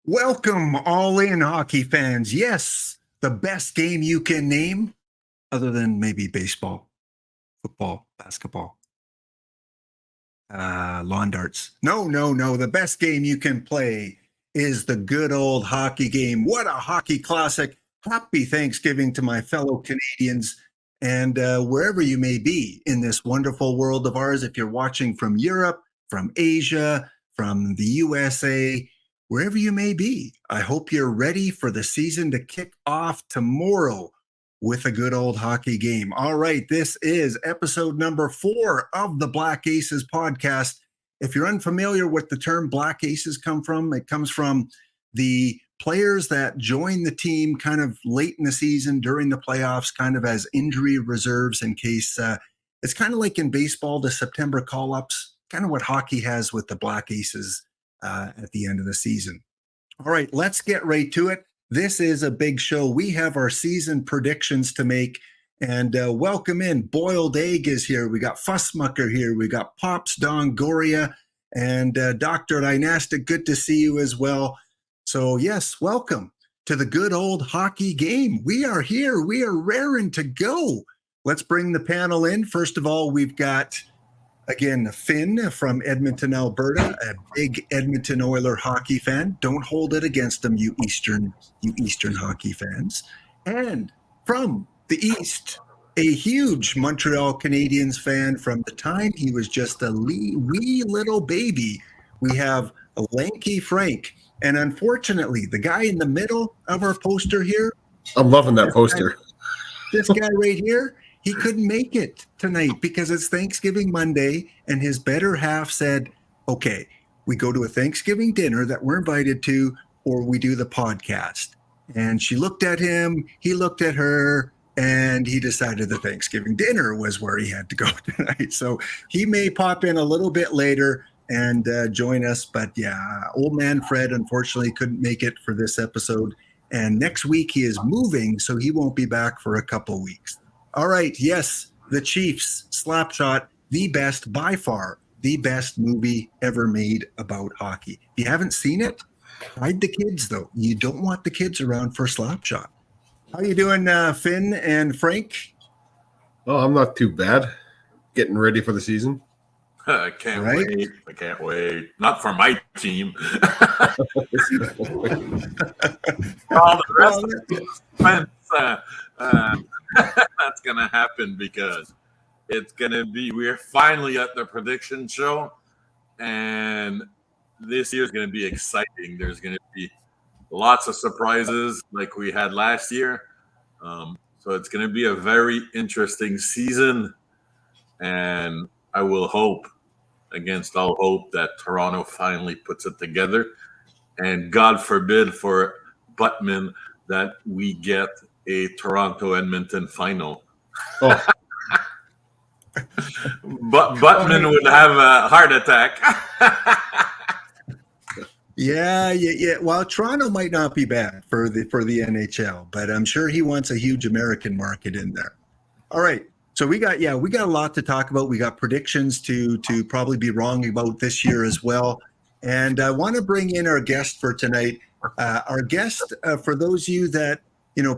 Welcome, all in hockey fans. Yes, the best game you can name, other than maybe baseball, football, basketball, lawn darts. No. The best game you can play is the good old hockey game. What a hockey classic. Happy Thanksgiving to my fellow Canadians and wherever you may be in this wonderful world of ours. If you're watching from Europe, from Asia, from the USA, wherever you may be, I hope you're ready for the season to kick off tomorrow with a good old hockey game. All right, this is episode number 4 of the Black Aces podcast. If you're unfamiliar with the term Black Aces it comes from the players that join the team kind of late in the season during the playoffs, kind of as injury reserves in case it's kind of like in baseball, the September call-ups, kind of what hockey has with the Black Aces at the end of the season. All right, let's get right to it. This is a big show. We have our season predictions to make, and welcome in. Boiled Egg is here. We got Fussmucker here. We got Pops Dongoria and Dr. Dynastic. Good to see you as well. So yes, welcome to the good old hockey game. We are here. We are raring to go. Let's bring the panel in. First of all, we've got again, Finn from Edmonton, Alberta, a big Edmonton Oiler hockey fan. Don't hold it against them, you Eastern hockey fans. And from the East, a huge Montreal Canadiens fan from the time he was just a wee little baby. We have a lanky Frank. And unfortunately, the guy in the middle of our poster here. I'm loving that poster. This guy right here. He couldn't make it tonight because it's Thanksgiving Monday, and his better half said, okay, we go to a Thanksgiving dinner that we're invited to, or we do the podcast. And she looked at him, he looked at her, and he decided the Thanksgiving dinner was where he had to go tonight. So he may pop in a little bit later and join us. But yeah, old man Fred unfortunately couldn't make it for this episode. And next week he is moving, so he won't be back for a couple weeks. All right, yes, The Chiefs, Slapshot, the best, by far, the best movie ever made about hockey. If you haven't seen it, hide the kids, though. You don't want the kids around for Slapshot. How you doing, Finn and Frank? Oh, I'm not too bad. Getting ready for the season. I can't wait. Not for my team. All the rest of the defense, that's going to happen because it's going to be, we're finally at the prediction show, and this year is going to be exciting. There's going to be lots of surprises like we had last year. So it's going to be a very interesting season, and I will hope, against all hope, that Toronto finally puts it together. And God forbid for Buttman that we get a Toronto-Edmonton final. Oh. But Buttman would have a heart attack. Yeah. Well, Toronto might not be bad for the NHL, but I'm sure he wants a huge American market in there. All right. So we got a lot to talk about. We got predictions to probably be wrong about this year as well. And I want to bring in our guest for tonight. Our guest, for those of you that,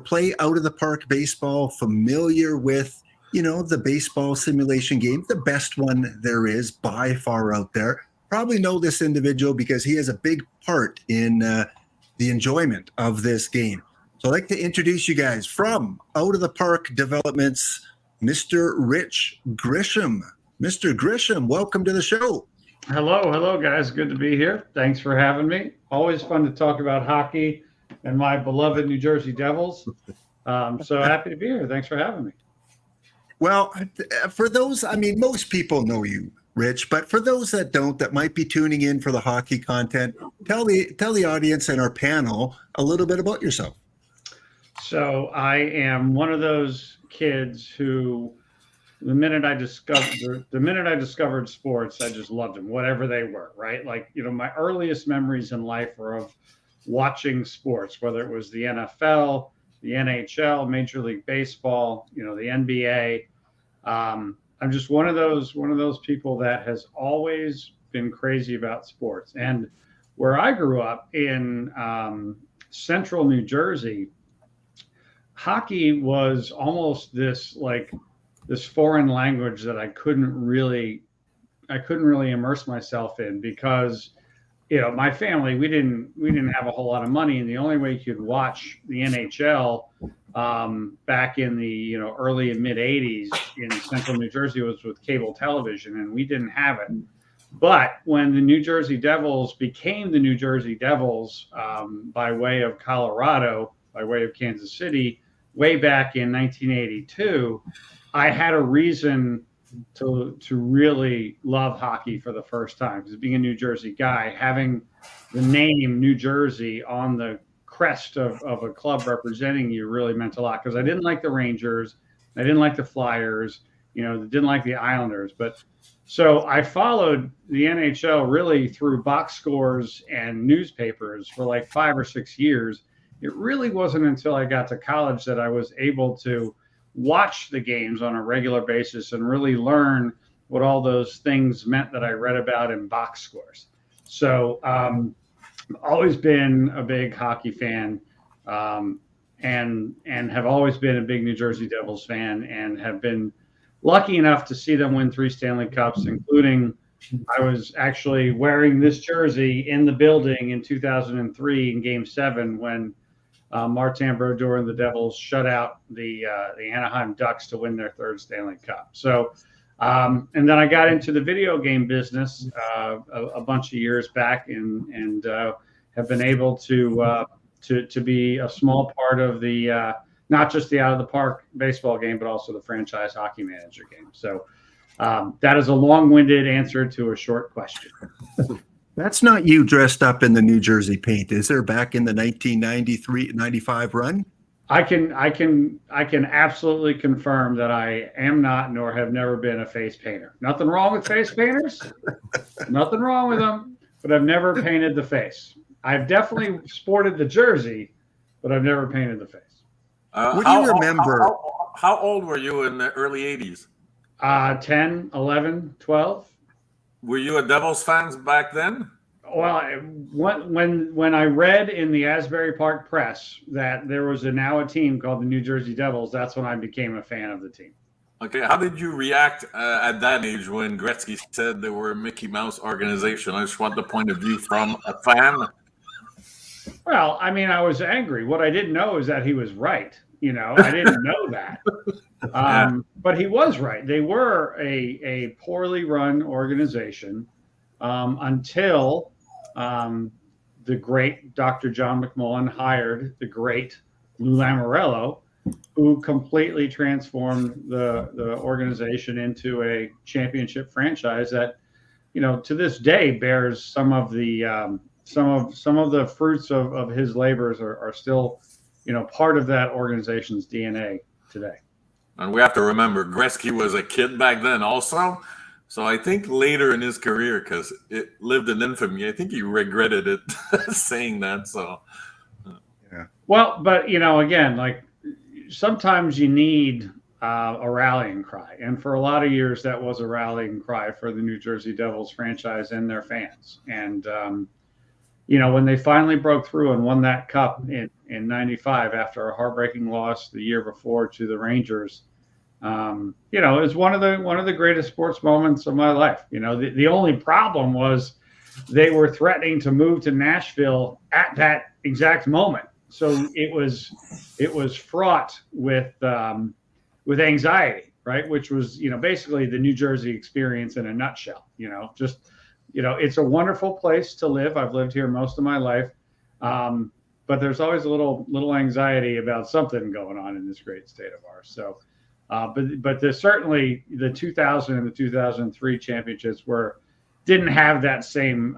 play out of the park baseball, familiar with, the baseball simulation game, the best one there is by far out there. Probably know this individual because he has a big part in the enjoyment of this game. So I'd like to introduce you guys from Out of the Park Developments, Mr. Rich Grisham. Mr. Grisham, welcome to the show. Hello, guys. Good to be here. Thanks for having me. Always fun to talk about hockey and my beloved New Jersey Devils. So happy to be here. Thanks for having me. Well, for those, most people know you, Rich, but for those that don't, that might be tuning in for the hockey content, tell the audience and our panel a little bit about yourself. So I am one of those kids who, the minute I discovered sports, I just loved them, whatever they were, right? Like, my earliest memories in life were of watching sports, whether it was the NFL, the NHL, Major League Baseball, the NBA. I'm just one of those people that has always been crazy about sports. And where I grew up in central New Jersey, hockey was almost this foreign language that I couldn't really immerse myself in, because my family, we didn't have a whole lot of money, and the only way you could watch the NHL back in the early and mid 80s in central New Jersey was with cable television, and we didn't have it. But when the New Jersey Devils became the New Jersey Devils by way of Colorado, by way of Kansas City, way back in 1982, I had a reason to really love hockey for the first time, because being a New Jersey guy, having the name New Jersey on the crest of a club representing you really meant a lot, because I didn't like the Rangers, I didn't like the Flyers, didn't like the Islanders. But so I followed the NHL really through box scores and newspapers for like 5 or 6 years. It really wasn't until I got to college that I was able to watch the games on a regular basis and really learn what all those things meant that I read about in box scores. So always been a big hockey fan, and have always been a big New Jersey Devils fan, and have been lucky enough to see them win 3 Stanley Cups, including I was actually wearing this jersey in the building in 2003 in Game 7 when Martin Brodeur and the Devils shut out the Anaheim Ducks to win their 3rd Stanley Cup. So, and then I got into the video game business a bunch of years back, and have been able to be a small part of the not just the out of the park baseball game, but also the franchise hockey manager game. So that is a long-winded answer to a short question. That's not you dressed up in the New Jersey paint, is there, back in the 1993-95 run? I can absolutely confirm that I am not, nor have never been, a face painter. Nothing wrong with face painters. Nothing wrong with them, but I've never painted the face. I've definitely sported the jersey, but I've never painted the face. What do you remember? How old were you in the early 80s? 10, 11, 12. Were you a Devils fan back then? Well, when I read in the Asbury Park Press that there was now a team called the New Jersey Devils, that's when I became a fan of the team. Okay, how did you react at that age when Gretzky said they were a Mickey Mouse organization? I just want the point of view from a fan. Well, I mean, I was angry. What I didn't know is that he was right. I didn't know that. But he was right. They were a poorly run organization until the great Dr. John McMullen hired the great Lou Lamoriello, who completely transformed the organization into a championship franchise that, to this day bears some of the fruits of his labors are still, part of that organization's DNA today. And we have to remember, Gretzky was a kid back then also. So I think later in his career, because it lived in infamy, I think he regretted it saying that. So, yeah. Well, but, again, like sometimes you need a rallying cry. And for a lot of years, that was a rallying cry for the New Jersey Devils franchise and their fans. And, when they finally broke through and won that cup in 95 after a heartbreaking loss the year before to the Rangers, it was one of the greatest sports moments of my life. The only problem was they were threatening to move to Nashville at that exact moment. So it was fraught with anxiety, right? Which was, basically the New Jersey experience in a nutshell. It's a wonderful place to live. I've lived here most of my life. But there's always a little anxiety about something going on in this great state of ours. So, but there's certainly the 2000 and the 2003 championships didn't have that same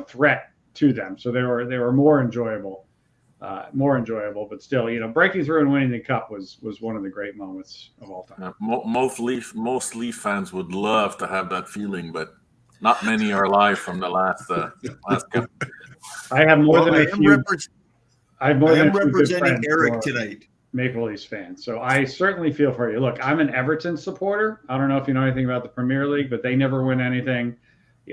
threat to them. So they were more enjoyable, but still, breaking through and winning the cup was one of the great moments of all time. Most Leaf fans would love to have that feeling, but not many are alive from the last cup. I have more than a few. I am representing Eric tonight. Maple Leafs fan. So I certainly feel for you. Look, I'm an Everton supporter. I don't know if you know anything about the Premier League, but they never win anything.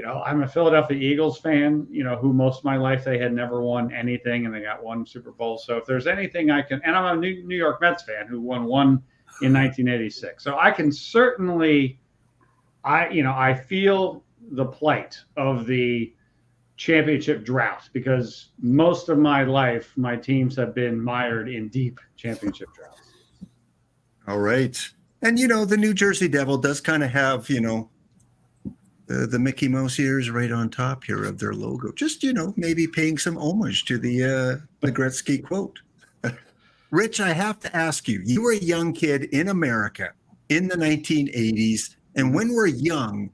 I'm a Philadelphia Eagles fan, who most of my life they had never won anything, and they got one Super Bowl. So if there's anything I can, and I'm a New York Mets fan who won one in 1986. So I can certainly, I feel the plight of the championship drought, because most of my life, my teams have been mired in deep championship droughts. All right. And, the New Jersey Devil does kind of have, the Mickey Mouse ears right on top here of their logo. Just, maybe paying some homage to the Gretzky quote. Rich, I have to ask you, you were a young kid in America in the 1980s. And when we're young,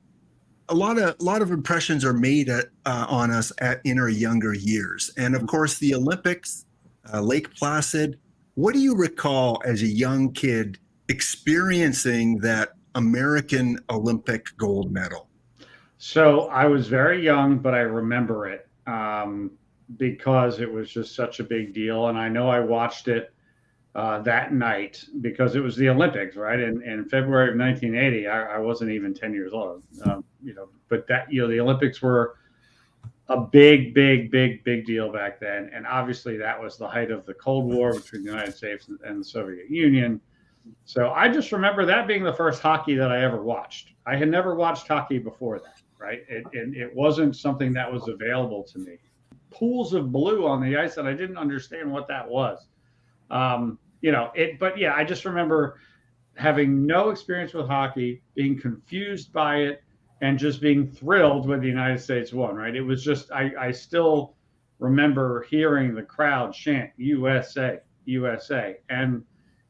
a lot of impressions are made on us in our younger years. And of course, the Olympics, Lake Placid. What do you recall as a young kid experiencing that American Olympic gold medal? So I was very young, but I remember it because it was just such a big deal. And I know I watched it that night because it was the Olympics, right? In February of 1980, I wasn't even 10 years old, but the Olympics were a big deal back then. And obviously that was the height of the Cold War between the United States and the Soviet Union. So I just remember that being the first hockey that I ever watched. I had never watched hockey before that, right? It wasn't something that was available to me. Pools of blue on the ice that I didn't understand what that was. But yeah, I just remember having no experience with hockey, being confused by it, and just being thrilled when the United States won, right? It was just, I still remember hearing the crowd chant USA, USA. And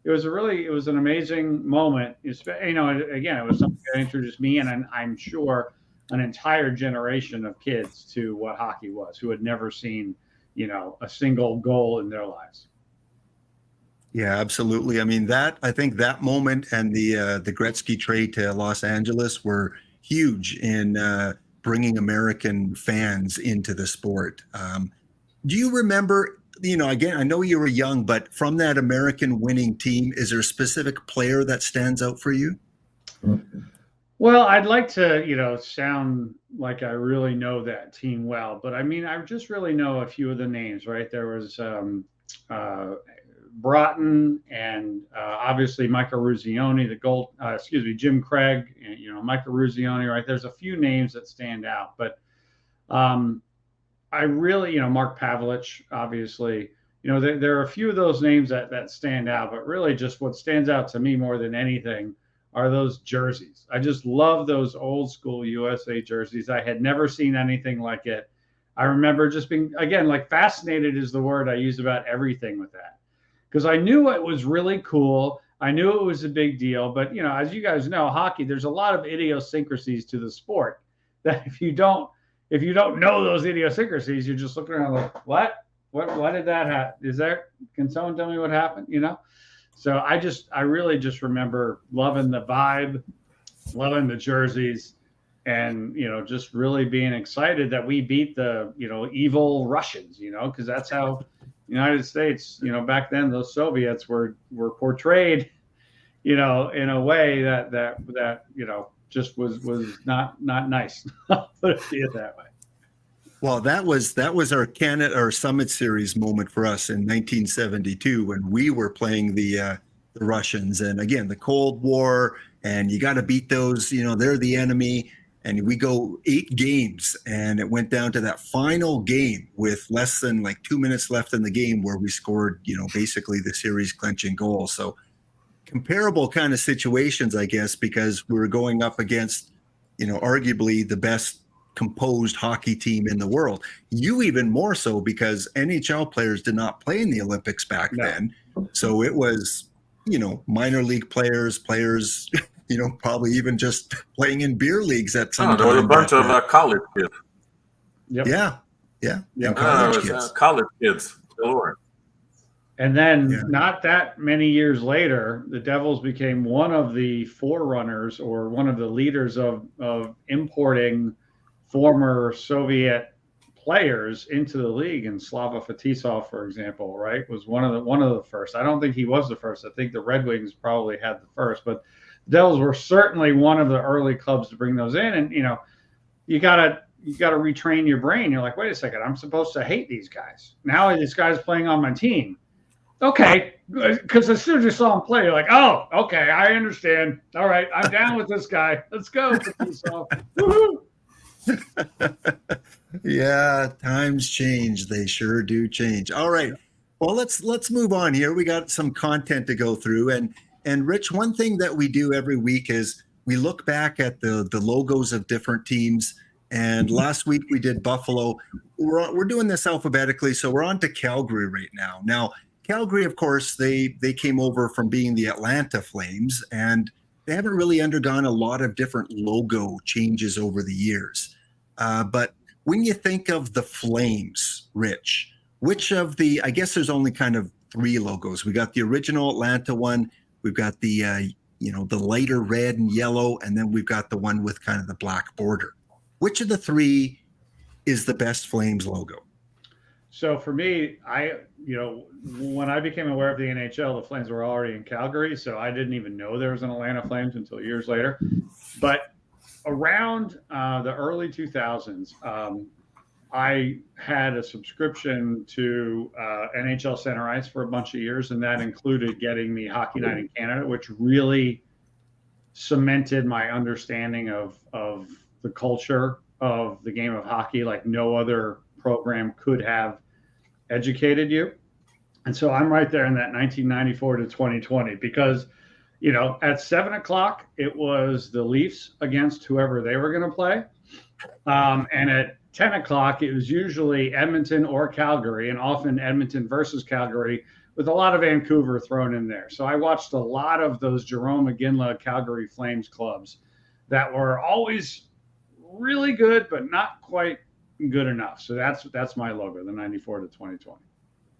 it was an amazing moment. Again, it was something that introduced me, and I'm sure an entire generation of kids to what hockey was, who had never seen, a single goal in their lives. Yeah, absolutely. I mean, I think that moment and the Gretzky trade to Los Angeles were huge in bringing American fans into the sport. Do you remember, again, I know you were young, but from that American winning team, is there a specific player that stands out for you? Well, I'd like to, sound like I really know that team well, but I mean, I just really know a few of the names, right? There was Broughton and obviously Michael Ruzioni, Jim Craig, and, Michael Ruzioni, right? There's a few names that stand out, but I really, Mark Pavelich, obviously, there are a few of those names that stand out, but really just what stands out to me more than anything are those jerseys. I just love those old school USA jerseys. I had never seen anything like it. I remember just being, again, like fascinated is the word I use about everything with that. Because I knew it was really cool. I knew it was a big deal. But, as you guys know, hockey, there's a lot of idiosyncrasies to the sport that if you don't know those idiosyncrasies, you're just looking around like, what did that happen? Can someone tell me what happened? So I really just remember loving the vibe, loving the jerseys, and, just really being excited that we beat the, evil Russians, because that's how United States, back then, those Soviets were portrayed, in a way that just was not nice. Put it that way. Well, that was our Summit Series moment for us in 1972 when we were playing the Russians, and again the Cold War, and you got to beat those. They're the enemy. And we go 8 games, and it went down to that final game with less than 2 minutes left in the game where we scored, basically the series clinching goal. So comparable kind of situations, I guess, because we were going up against, arguably the best composed hockey team in the world. You even more so because NHL players did not play in the Olympics back then. So it was, minor league players, probably even just playing in beer leagues at some time. There was a bunch of college kids. Yep. Yeah. College kids. Lord. And then not that many years later, the Devils became one of the forerunners or one of the leaders of importing former Soviet players into the league. And Slava Fetisov, for example, right, was one of the first. I don't think he was the first. I think the Red Wings probably had the first, but the Devils were certainly one of the early clubs to bring those in. And, you gotta retrain your brain. You're like, wait a second, I'm supposed to hate these guys. Now this guy's playing on my team. Okay, because as soon as you saw him play, you're like, oh, okay, I understand. All right, I'm down with this guy. Let's go. Woohoo! Yeah, times change. They sure do change. All right. Well, let's move on here. We got some content to go through, and Rich, one thing that we do every week is we look back at the logos of different teams. And last week we did Buffalo. We're doing this alphabetically, so we're on to Calgary right now. Now, Calgary, of course, they came over from being the Atlanta Flames, and they haven't really undergone a lot of different logo changes over the years. But when you think of the Flames, Rich, which of the, I guess there's only kind of three logos. We got the original Atlanta one. We've got the, the lighter red and yellow, and then we've got the one with kind of the black border. Which of the three is the best Flames logo? So for me, when I became aware of the NHL, the Flames were already in Calgary, so I didn't even know there was an Atlanta Flames until years later. But around the early 2000s, I had a subscription to NHL Center Ice for a bunch of years, and that included getting the Hockey Night in Canada, which really cemented my understanding of the culture of the game of hockey like no other program could have educated you. And so I'm right there in that 1994 to 2020 because, at 7:00, it was the Leafs against whoever they were going to play. And at 10:00, it was usually Edmonton or Calgary, and often Edmonton versus Calgary with a lot of Vancouver thrown in there. So I watched a lot of those Jerome McGinley Calgary Flames clubs that were always really good, but not quite good enough. So that's my logo, the 94 to 2020.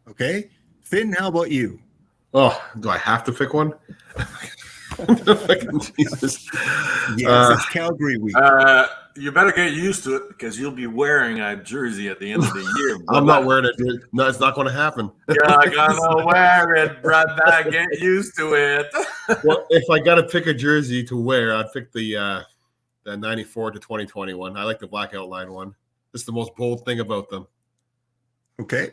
Okay. Finn, how about you? Oh, do I have to pick one? Jesus. Yes, it's Calgary week. You better get used to it because you'll be wearing a jersey at the end of the year. I'm not wearing it, dude. No, it's not going to happen. You're not gonna wear it, brother. Get used to it. Well, if I got to pick a jersey to wear, I'd pick the 94 to 2021. I like the black outline one. It's the most bold thing about them. Okay.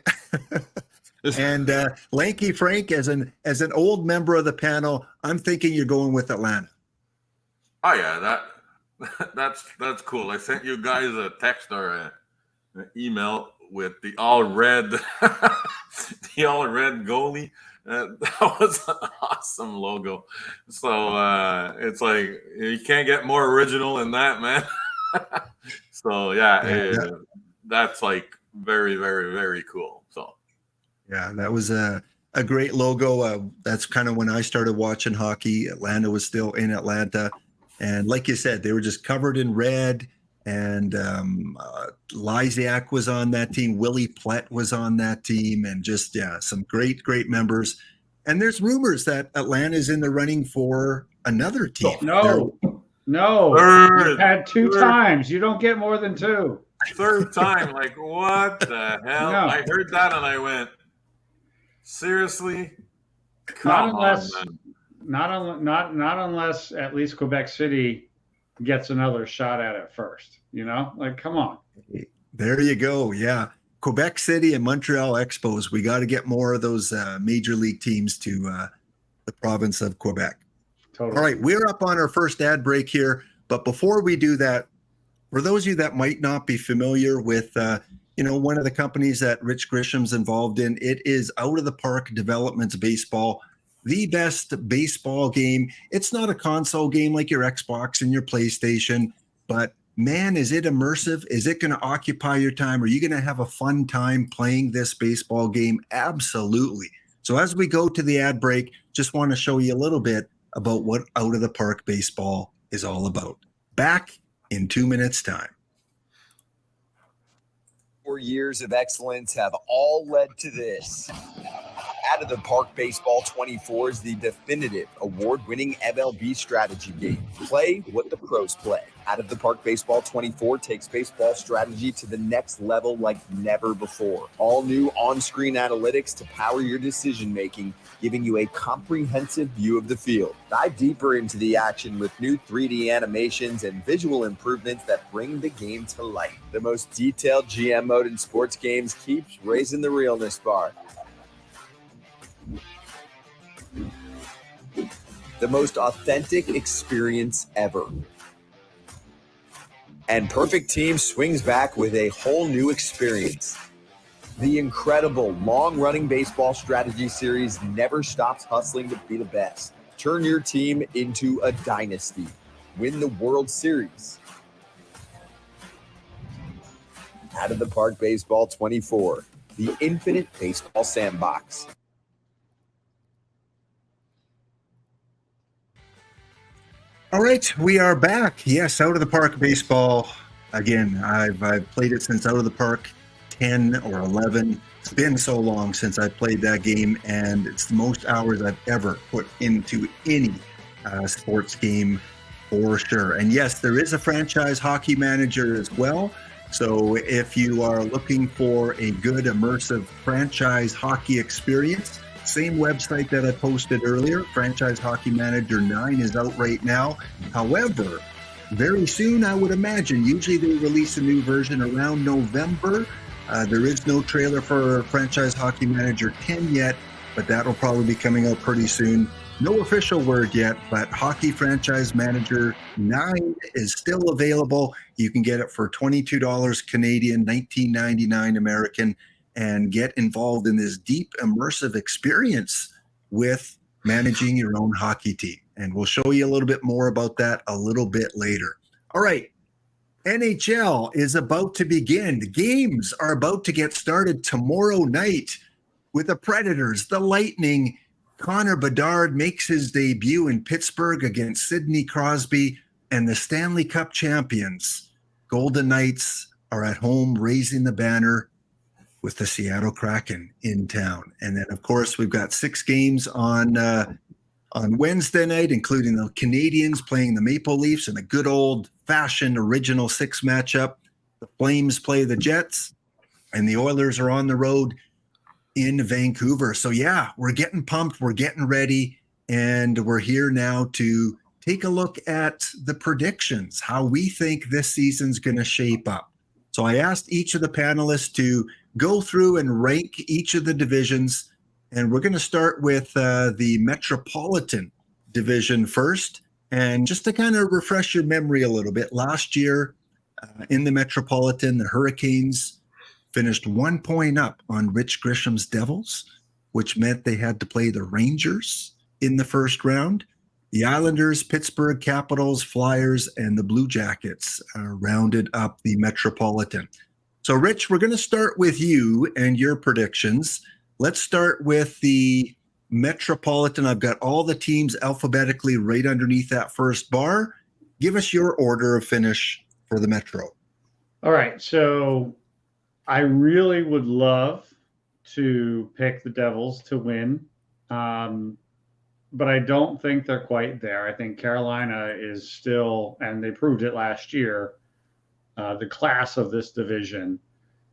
And Lanky Frank, as an old member of the panel, I'm thinking you're going with Atlanta. Oh yeah, that's cool. I sent you guys a text or an email with the all red, the all red goalie. That was an awesome logo. So it's like you can't get more original than that, man. So that's like very, very, very cool. So yeah, that was a great logo. That's kind of when I started watching hockey. Atlanta was still in Atlanta. And like you said, they were just covered in red. And Lysiak was on that team. Willie Plett was on that team. And just, some great, great members. And there's rumors that Atlanta is in the running for another team. No. You've had two times. You don't get more than two. Third time. Like, what the hell? No. I heard that and I went, seriously? Not unless at least Quebec City gets another shot at it first. Like, come on. There you go. Yeah. Quebec City and Montreal Expos. We got to get more of those major league teams to the province of Quebec. Totally. All right. We're up on our first ad break here. But before we do that, for those of you that might not be familiar with, one of the companies that Rich Grisham's involved in, it is Out of the Park Developments Baseball. The best baseball game. It's not a console game like your Xbox and your PlayStation, but man, is it immersive? Is it going to occupy your time? Are you going to have a fun time playing this baseball game? Absolutely. So as we go to the ad break, just want to show you a little bit about what Out of the Park Baseball is all about. Back in 2 minutes' time. 4 years of excellence have all led to this. Out of the Park Baseball 24 is the definitive award-winning MLB strategy game. Play what the pros play. Out of the Park Baseball 24 takes baseball strategy to the next level like never before. All new on-screen analytics to power your decision-making, giving you a comprehensive view of the field. Dive deeper into the action with new 3D animations and visual improvements that bring the game to life. The most detailed GM mode in sports games keeps raising the realness bar. The most authentic experience ever. And Perfect Team swings back with a whole new experience. The incredible long-running baseball strategy series never stops hustling to be the best. Turn your team into a dynasty. Win the World Series. Out of the Park Baseball 24, the infinite baseball sandbox. All right, we are back. Yes, Out of the Park Baseball. Again, I've played it since Out of the Park 10 or 11. It's been so long since I played that game, and it's the most hours I've ever put into any sports game for sure. And yes, there is a franchise hockey manager as well. So if you are looking for a good immersive franchise hockey experience, same website that I posted earlier, Franchise Hockey Manager 9 is out right now. However, very soon, I would imagine, usually they release a new version around November. There is no trailer for Franchise Hockey Manager 10 yet, but that'll probably be coming out pretty soon. No official word yet, but Hockey Franchise Manager 9 is still available. You can get it for $22 Canadian, $19.99 American, and get involved in this deep immersive experience with managing your own hockey team. And we'll show you a little bit more about that a little bit later. All right. NHL is about to begin. The games are about to get started tomorrow night with the Predators, the Lightning. Connor Bedard makes his debut in Pittsburgh against Sidney Crosby, and the Stanley Cup champions, Golden Knights, are at home raising the banner with the Seattle Kraken in town. And then, of course, we've got 6 games on Wednesday night, including the Canadiens playing the Maple Leafs in a good old-fashioned original 6 matchup. The Flames play the Jets, and the Oilers are on the road in Vancouver. So, yeah, we're getting pumped. We're getting ready, and we're here now to take a look at the predictions, how we think this season's going to shape up. So I asked each of the panelists to go through and rank each of the divisions. And we're going to start with the Metropolitan Division first. And just to kind of refresh your memory a little bit, last year in the Metropolitan, the Hurricanes finished 1 point up on Rich Grisham's Devils, which meant they had to play the Rangers in the first round. The Islanders, Pittsburgh Capitals, Flyers, and the Blue Jackets rounded up the Metropolitan. So, Rich, we're going to start with you and your predictions. Let's start with the Metropolitan. I've got all the teams alphabetically right underneath that first bar. Give us your order of finish for the Metro. All right. So I really would love to pick the Devils to win. But I don't think they're quite there. I think Carolina is still, and they proved it last year, the class of this division.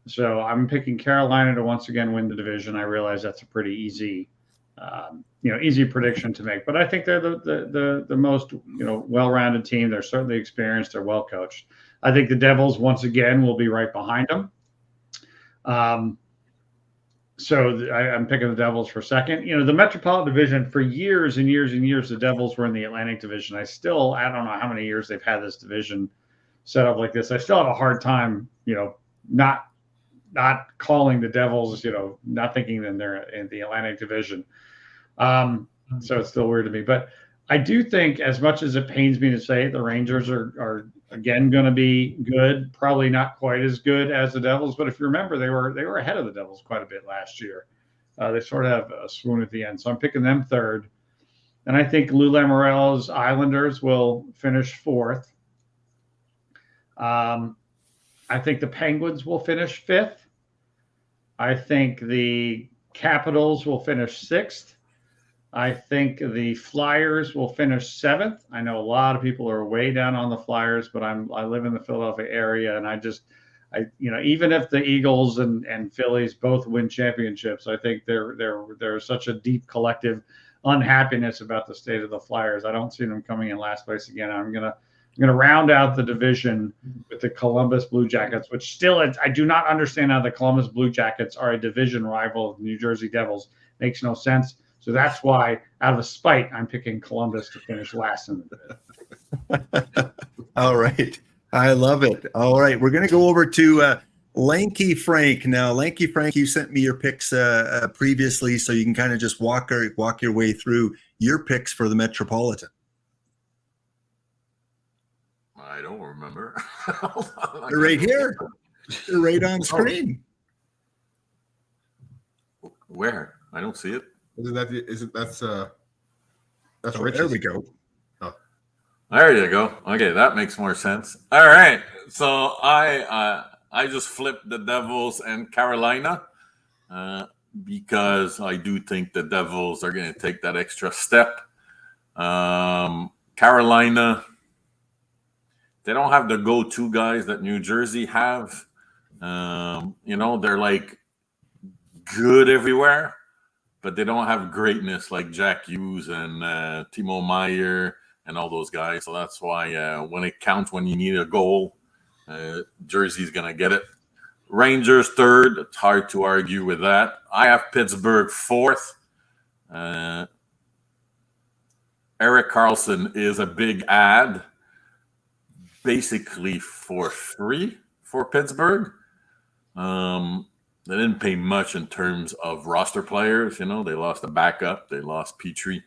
So I'm picking Carolina to once again win the division. I realize that's a pretty easy, easy prediction to make. But I think they're the most well-rounded team. They're certainly experienced. They're well coached. I think the Devils once again will be right behind them. So I'm picking the Devils for second. The Metropolitan Division, for years and years and years, the Devils were in the Atlantic Division. I don't know how many years they've had this division set up like this. I still have a hard time, not calling the Devils, not thinking that they're in the Atlantic Division. So it's still weird to me. But I do think, as much as it pains me to say it, the Rangers are again going to be good. Probably not quite as good as the Devils, but if you remember, they were ahead of the Devils quite a bit last year. They sort of have a swoon at the end, so I'm picking them third. And I think Lou Lamoriello's Islanders will finish fourth. I think the Penguins will finish fifth. I think the Capitals will finish 6th. I think the Flyers will finish 7th. I know a lot of people are way down on the Flyers, but I live in the Philadelphia area, and even if the Eagles and Phillies both win championships, I think there's such a deep collective unhappiness about the state of the Flyers. I don't see them coming in last place again. I'm gonna round out the division with the Columbus Blue Jackets, which still I do not understand how the Columbus Blue Jackets are a division rival of the New Jersey Devils. Makes no sense. So that's why, out of spite, I'm picking Columbus to finish last in the division. All right. I love it. All right. We're going to go over to Lanky Frank. Now, Lanky Frank, you sent me your picks previously, so you can kind of just walk your way through your picks for the Metropolitan. I don't remember. They're right here. They're right on screen. Where? I don't see it. That's Oh, Rich's. there we go. Oh. There you go. Okay, that makes more sense. All right. So I just flipped the Devils and Carolina because I do think the Devils are going to take that extra step. Carolina, they don't have the go-to guys that New Jersey have. They're like good everywhere, but they don't have greatness like Jack Hughes and Timo Meier and all those guys. So that's why when it counts, when you need a goal, Jersey's going to get it. Rangers 3rd. It's hard to argue with that. I have Pittsburgh 4th. Erik Karlsson is a big ad, basically for free for Pittsburgh. They didn't pay much in terms of roster players. They lost a backup. They lost Petrie.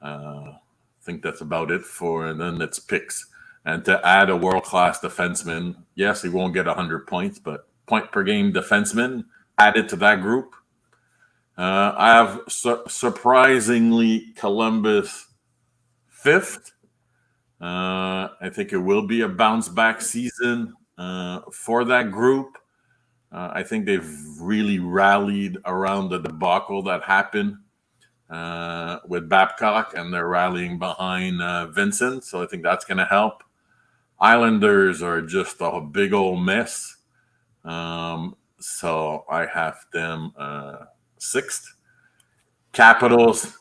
I think that's about it and then it's picks. And to add a world-class defenseman, yes, he won't get 100 points, but point-per-game defenseman added to that group. I have surprisingly Columbus 5th. I think it will be a bounce-back season for that group. I think they've really rallied around the debacle that happened with Babcock, and they're rallying behind Vincent. So I think that's going to help. Islanders are just a big old mess. So I have them 6th. Capitals,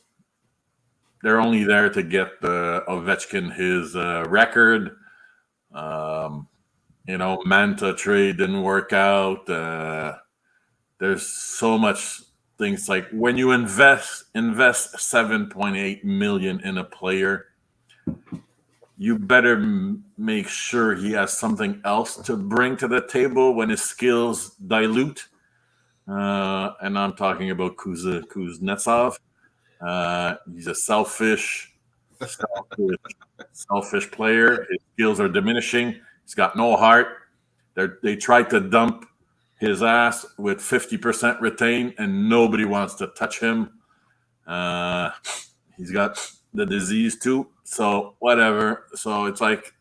they're only there to get Ovechkin his record. Manta trade didn't work out. There's so much things like when you invest $7.8 million in a player, you better make sure he has something else to bring to the table when his skills dilute. And I'm talking about Kuznetsov. He's a selfish player. His skills are diminishing. He's got no heart. They tried to dump his ass with 50% retain, and nobody wants to touch him. He's got the disease too. So whatever. So it's like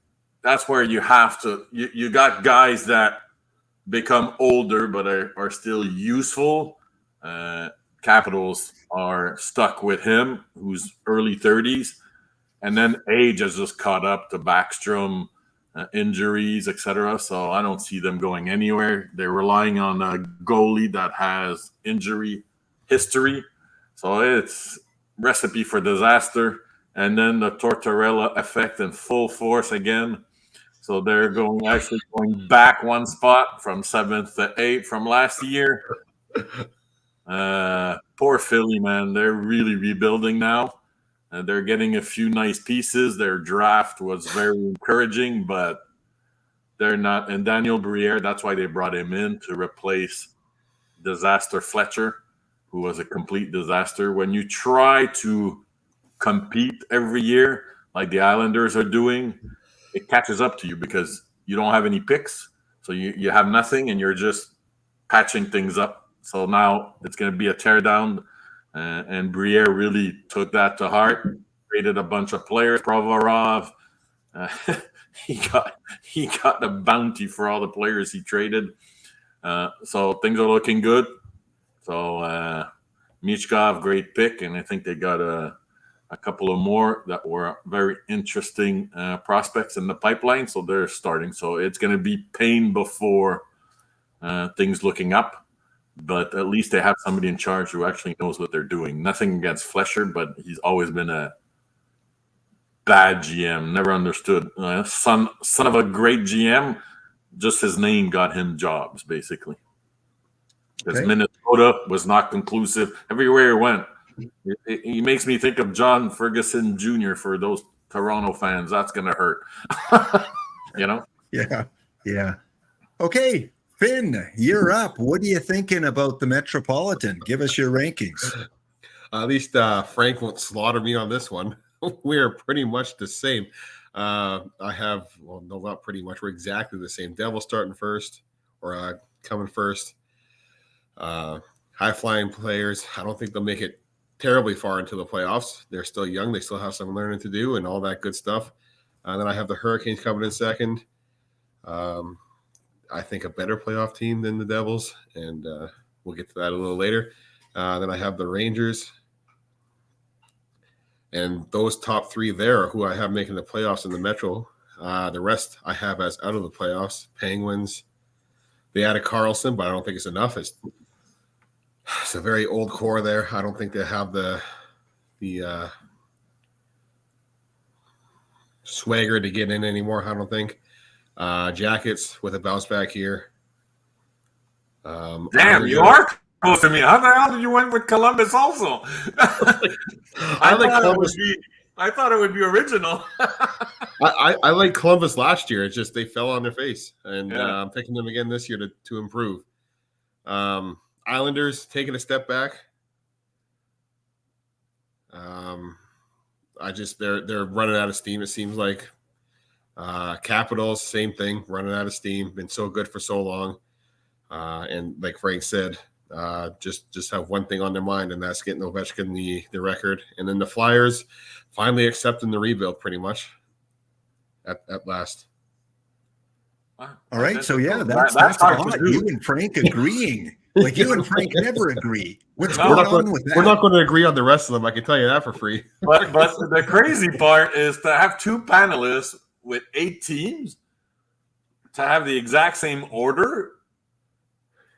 that's where you have to. You got guys that become older but are still useful. Capitals are stuck with him, who's early 30s, and then age has just caught up to Backstrom. Injuries, etc. So I don't see them going anywhere. They're relying on a goalie that has injury history. So it's recipe for disaster. And then the Tortorella effect in full force again. So they're going back one spot from 7th to 8th from last year. Poor Philly, man. They're really rebuilding now. They're getting a few nice pieces. Their draft was very encouraging, but they're not. And Daniel Briere, that's why they brought him in to replace Disaster Fletcher, who was a complete disaster. When you try to compete every year, like the Islanders are doing, it catches up to you because you don't have any picks. So you have nothing, and you're just patching things up. So now it's going to be a teardown. And Briere really took that to heart. Traded a bunch of players. Provorov, he got a bounty for all the players he traded. So things are looking good. So Michkov, great pick, and I think they got a couple of more that were very interesting prospects in the pipeline. So they're starting. So it's going to be pain before things looking up. But at least they have somebody in charge who actually knows what they're doing. Nothing against Flesher, but he's always been a bad GM. Never understood. Son of a great GM. Just his name got him jobs, basically. Because Minnesota was not conclusive everywhere he went. He makes me think of John Ferguson Jr. for those Toronto fans. That's going to hurt. You know? Yeah. Okay, Finn, you're up. What are you thinking about the Metropolitan? Give us your rankings. At least Frank won't slaughter me on this one. We are pretty much the same. No, not pretty much. We're exactly the same. Devils starting first, or coming first. High-flying players. I don't think they'll make it terribly far into the playoffs. They're still young. They still have some learning to do and all that good stuff. Then I have the Hurricanes coming in second. I think a better playoff team than the Devils, and we'll get to that a little later. Then I have the Rangers. And those top three there are who I have making the playoffs in the Metro. The rest I have as out of the playoffs. Penguins. They added Carlson, but I don't think it's enough. It's a very old core there. I don't think they have the swagger to get in anymore, I don't think. Jackets with a bounce back here. Damn, you are close to me. How the hell did you went with Columbus also? I like Columbus. I thought it would be original. I like Columbus last year. It's just they fell on their face, and I'm picking them again this year to improve. Islanders taking a step back. They're running out of steam. It seems like Capitals, same thing, running out of steam. Been so good for so long, and like Frank said, just have one thing on their mind, and that's getting Ovechkin the record. And then the Flyers finally accepting the rebuild, pretty much at last. All right, so yeah, that's odd. You and Frank agreeing. Like you and Frank never agree. What's going on with that? We're not going to agree on the rest of them. I can tell you that for free. But the crazy part is to have two panelists with 8 teams to have the exact same order.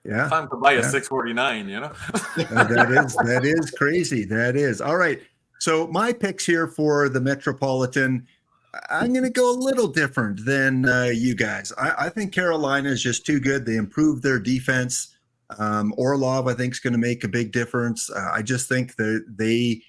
Yeah, time to buy a 649. You know, that is crazy. That is all right. So my picks here for the Metropolitan, I'm going to go a little different than you guys. I think Carolina is just too good. They improved their defense. Orlov, I think, is going to make a big difference. I just think I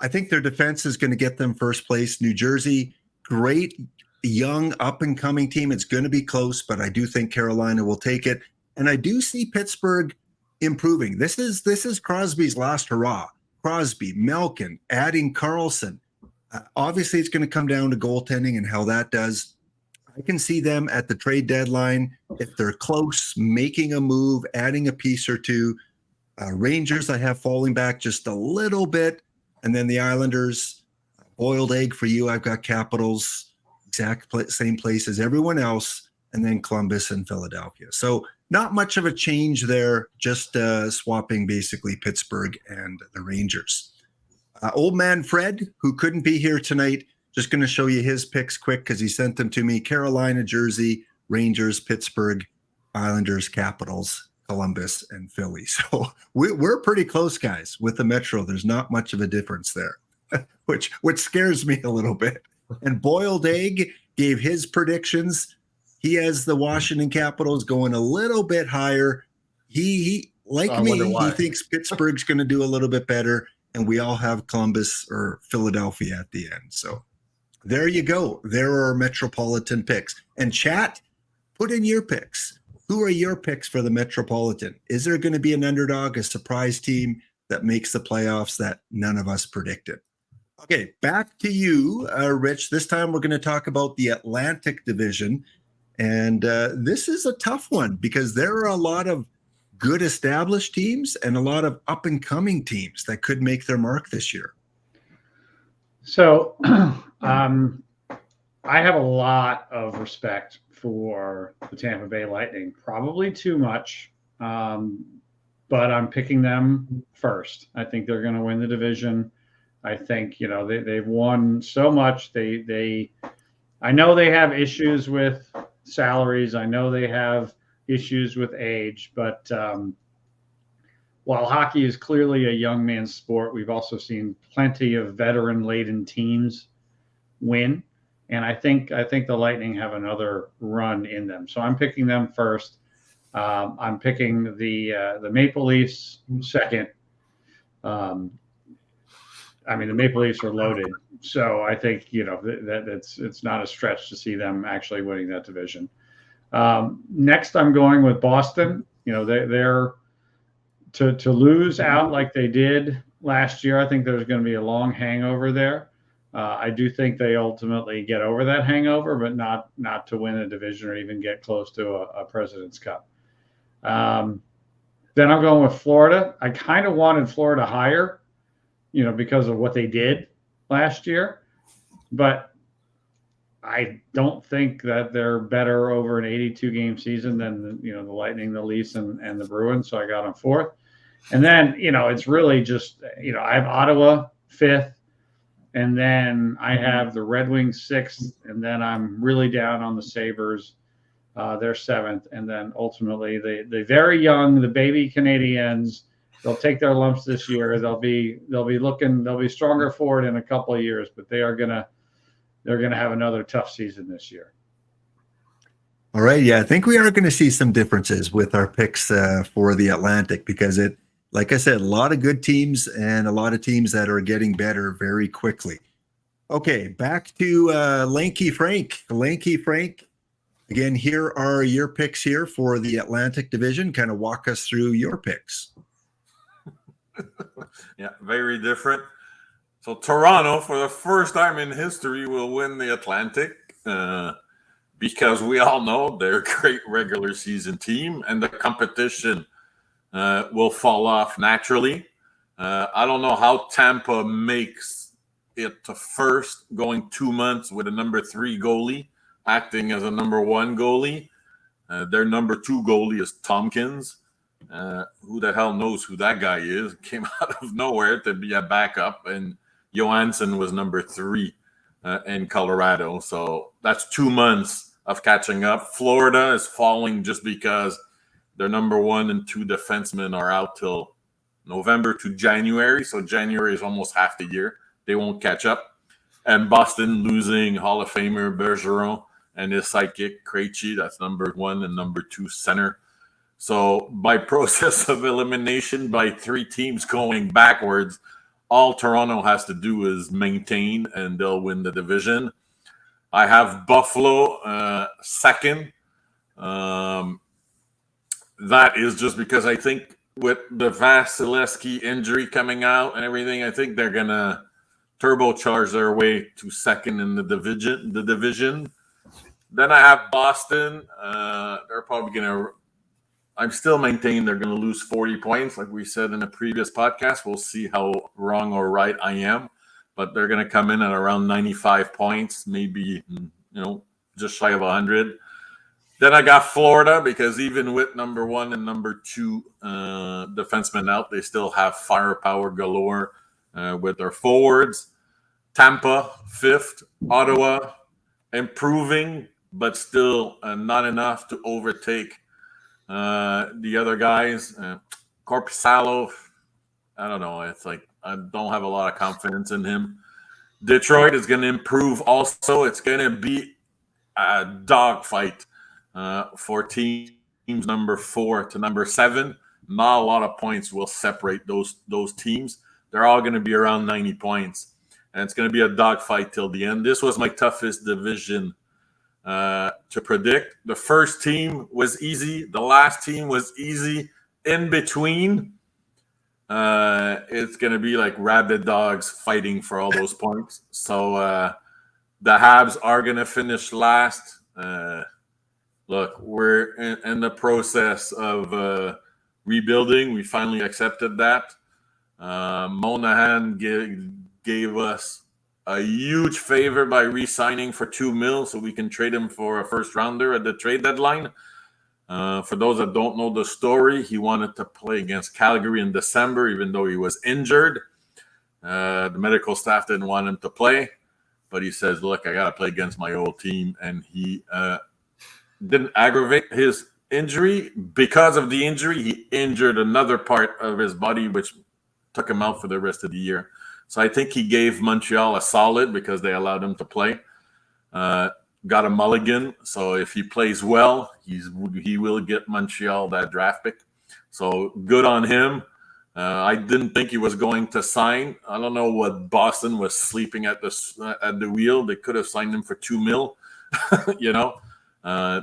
think their defense is going to get them first place. New Jersey, great young up and coming team. It's going to be close, but I do think Carolina will take it. And I do see Pittsburgh improving. This is Crosby's last hurrah. Crosby, Malkin, adding Carlson. Obviously, it's going to come down to goaltending and how that does. I can see them at the trade deadline, if they're close, making a move, adding a piece or two. Rangers, I have falling back just a little bit. And then the Islanders, boiled egg for you. I've got Capitals, same place as everyone else. And then Columbus and Philadelphia. So not much of a change there, just swapping basically Pittsburgh and the Rangers. Old man Fred, who couldn't be here tonight, just going to show you his picks quick because he sent them to me. Carolina, Jersey, Rangers, Pittsburgh, Islanders, Capitals, Columbus, and Philly. So we're pretty close, guys, with the Metro. There's not much of a difference there, which scares me a little bit. And Boiled Egg gave his predictions. He has the Washington Capitals going a little bit higher. He like me, he thinks Pittsburgh's going to do a little bit better, and we all have Columbus or Philadelphia at the end. So there you go. There are our Metropolitan picks. And chat, put in your picks. Who are your picks for the Metropolitan? Is there going to be an underdog, a surprise team that makes the playoffs that none of us predicted? Okay, back to you, Rich. This time we're going to talk about the Atlantic Division. And this is a tough one because there are a lot of good established teams and a lot of up-and-coming teams that could make their mark this year. So I have a lot of respect for the Tampa Bay Lightning, probably too much. but I'm picking them first. I think they're going to win the division. I think, they've won so much. I know they have issues with salaries. I know they have issues with age, but while hockey is clearly a young man's sport, we've also seen plenty of veteran-laden teams win, and I think the Lightning have another run in them. So I'm picking them first. I'm picking the Maple Leafs second. The Maple Leafs are loaded, so I think that it's not a stretch to see them actually winning that division. Next, I'm going with Boston. They're to lose out like they did last year. I think there's going to be a long hangover there. I do think they ultimately get over that hangover, but not to win a division or even get close to a President's Cup. Then I'm going with Florida. I kind of wanted Florida higher, because of what they did last year, but I don't think that they're better over an 82-game season than the Lightning, the Leafs, and the Bruins. So I got them fourth. And then, it's really just, I have Ottawa fifth, and then I have the Red Wings sixth, and then I'm really down on the Sabres. They're seventh, and then ultimately the very young, the baby Canadiens, they'll take their lumps this year. They'll be stronger for it in a couple of years, but they're gonna have another tough season this year. All right, yeah, I think we are going to see some differences with our picks for the Atlantic, because like I said, a lot of good teams and a lot of teams that are getting better very quickly. Okay, back to Lanky Frank. Lanky Frank, again, here are your picks here for the Atlantic Division. Kind of walk us through your picks. Yeah, very different. So Toronto, for the first time in history, will win the Atlantic because we all know they're a great regular season team, and the competition will fall off naturally. I don't know how Tampa makes it to first, going 2 months with a number 3 goalie acting as a number 1 goalie. Their number 2 goalie is Tompkins. Who the hell knows who that guy is? Came out of nowhere to be a backup, and Johansson was number 3 in Colorado. So that's 2 months of catching up. Florida is falling just because their number 1 and 2 defensemen are out till November to January. So January is almost half the year. They won't catch up. And Boston losing Hall of Famer Bergeron and his sidekick Krejci. That's number 1 and number 2 center. So by process of elimination, by 3 teams going backwards, all Toronto has to do is maintain, and they'll win the division. I have Buffalo second. That is just because I think with the Vasilevsky injury coming out and everything, I think they're going to turbocharge their way to second in the division. Then I have Boston. They're probably going to – I'm still maintaining they're going to lose 40 points, like we said in a previous podcast. We'll see how wrong or right I am. But they're going to come in at around 95 points, maybe, just shy of 100. Then I got Florida, because even with number 1 and number 2 defensemen out, they still have firepower galore with their forwards. Tampa, 5th. Ottawa, improving, but still not enough to overtake the other guys. Korpisalo, I don't know. It's like I don't have a lot of confidence in him. Detroit is going to improve also. It's going to be a dogfight for teams number 4 to number 7. Not a lot of points will separate those teams. They're all going to be around 90 points. And it's going to be a dogfight till the end. This was my toughest division to predict. The first team was easy. The last team was easy. In between, it's going to be like rabid dogs fighting for all those points. So the Habs are going to finish last. Look, we're in the process of rebuilding. We finally accepted that. Monahan gave us a huge favor by re-signing for $2 million so we can trade him for a first rounder at the trade deadline. For those that don't know the story, he wanted to play against Calgary in December, even though he was injured. The medical staff didn't want him to play, but he says, look, I got to play against my old team. And he didn't aggravate his injury. Because of the injury, he injured another part of his body, which took him out for the rest of the year. So I think he gave Montreal a solid because they allowed him to play. Got a mulligan. So if he plays well, he will get Montreal that draft pick. So good on him. I didn't think he was going to sign. I don't know what Boston was sleeping at the wheel. They could have signed him for $2 million. You know,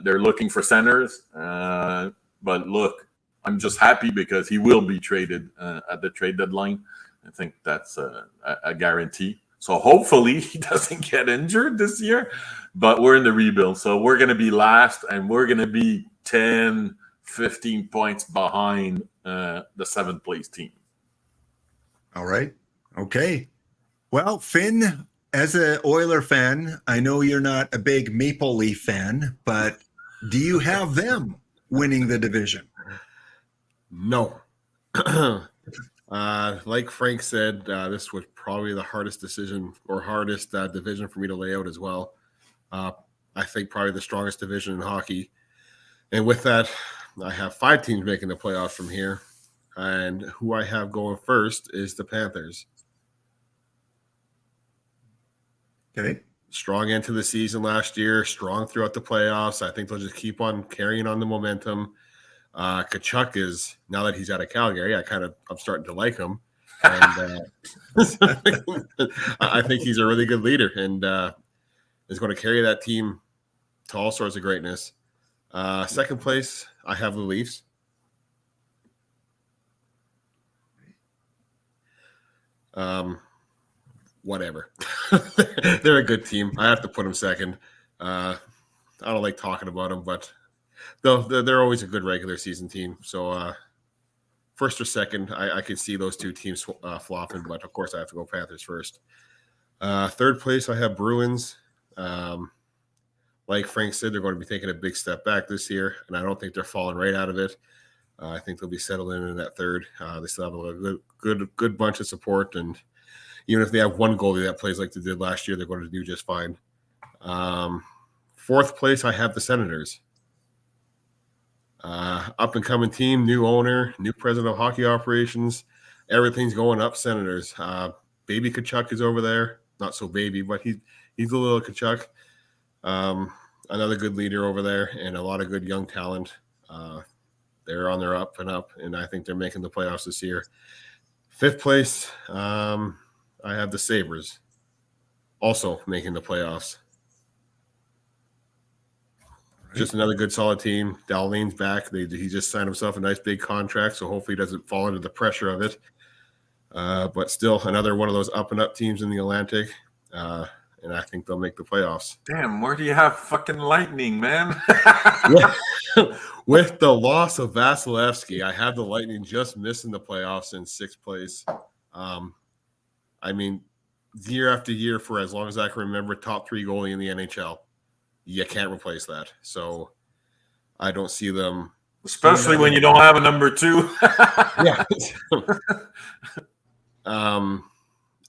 they're looking for centers. But look, I'm just happy because he will be traded at the trade deadline. I think that's a guarantee. So hopefully he doesn't get injured this year. But we're in the rebuild, so we're going to be last, and we're going to be 10, 15 points behind the 7th place team. All right. Okay. Well, Finn, as an Oiler fan, I know you're not a big Maple Leaf fan, but do you have them winning the division? No. Like Frank said, this was probably the hardest decision or hardest division for me to lay out as well. I think probably the strongest division in hockey. And with that, I have 5 teams making the playoffs from here. And who I have going first is the Panthers. Okay. Strong end to the season last year, strong throughout the playoffs. I think they'll just keep on carrying on the momentum. Tkachuk is, now that he's out of Calgary, I'm starting to like him. And I think he's a really good leader and is going to carry that team to all sorts of greatness. Second place, I have the Leafs. Whatever. They're a good team. I have to put them second. I don't like talking about them, but they're always a good regular season team. So first or second, I can see those 2 teams flopping, but of course I have to go Panthers first. Third place, I have Bruins. Like Frank said, they're going to be taking a big step back this year, and I don't think they're falling right out of it. I think they'll be settled in that third. They still have a good bunch of support, and even if they have one goalie that plays like they did last year, they're going to do just fine. Fourth place, I have the Senators. Up-and-coming team, new owner, new president of hockey operations. Everything's going up, Senators. Baby Tkachuk is over there. Not so baby, but he's a little Tkachuk. Another good leader over there and a lot of good young talent. They're on their up and up, and I think they're making the playoffs this year. Fifth place, I have the Sabres also making the playoffs. Right. Just another good, solid team. Dalvin's back. He just signed himself a nice big contract, so hopefully he doesn't fall into the pressure of it. But still, another one of those up-and-up teams in the Atlantic. And I think they'll make the playoffs. Damn, where do you have fucking Lightning, man? With the loss of Vasilevsky, I have the Lightning just missing the playoffs in 6th place. I mean, year after year, for as long as I can remember, top 3 goalie in the NHL. You can't replace that. So I don't see them. Especially when you don't have a number 2. Yeah.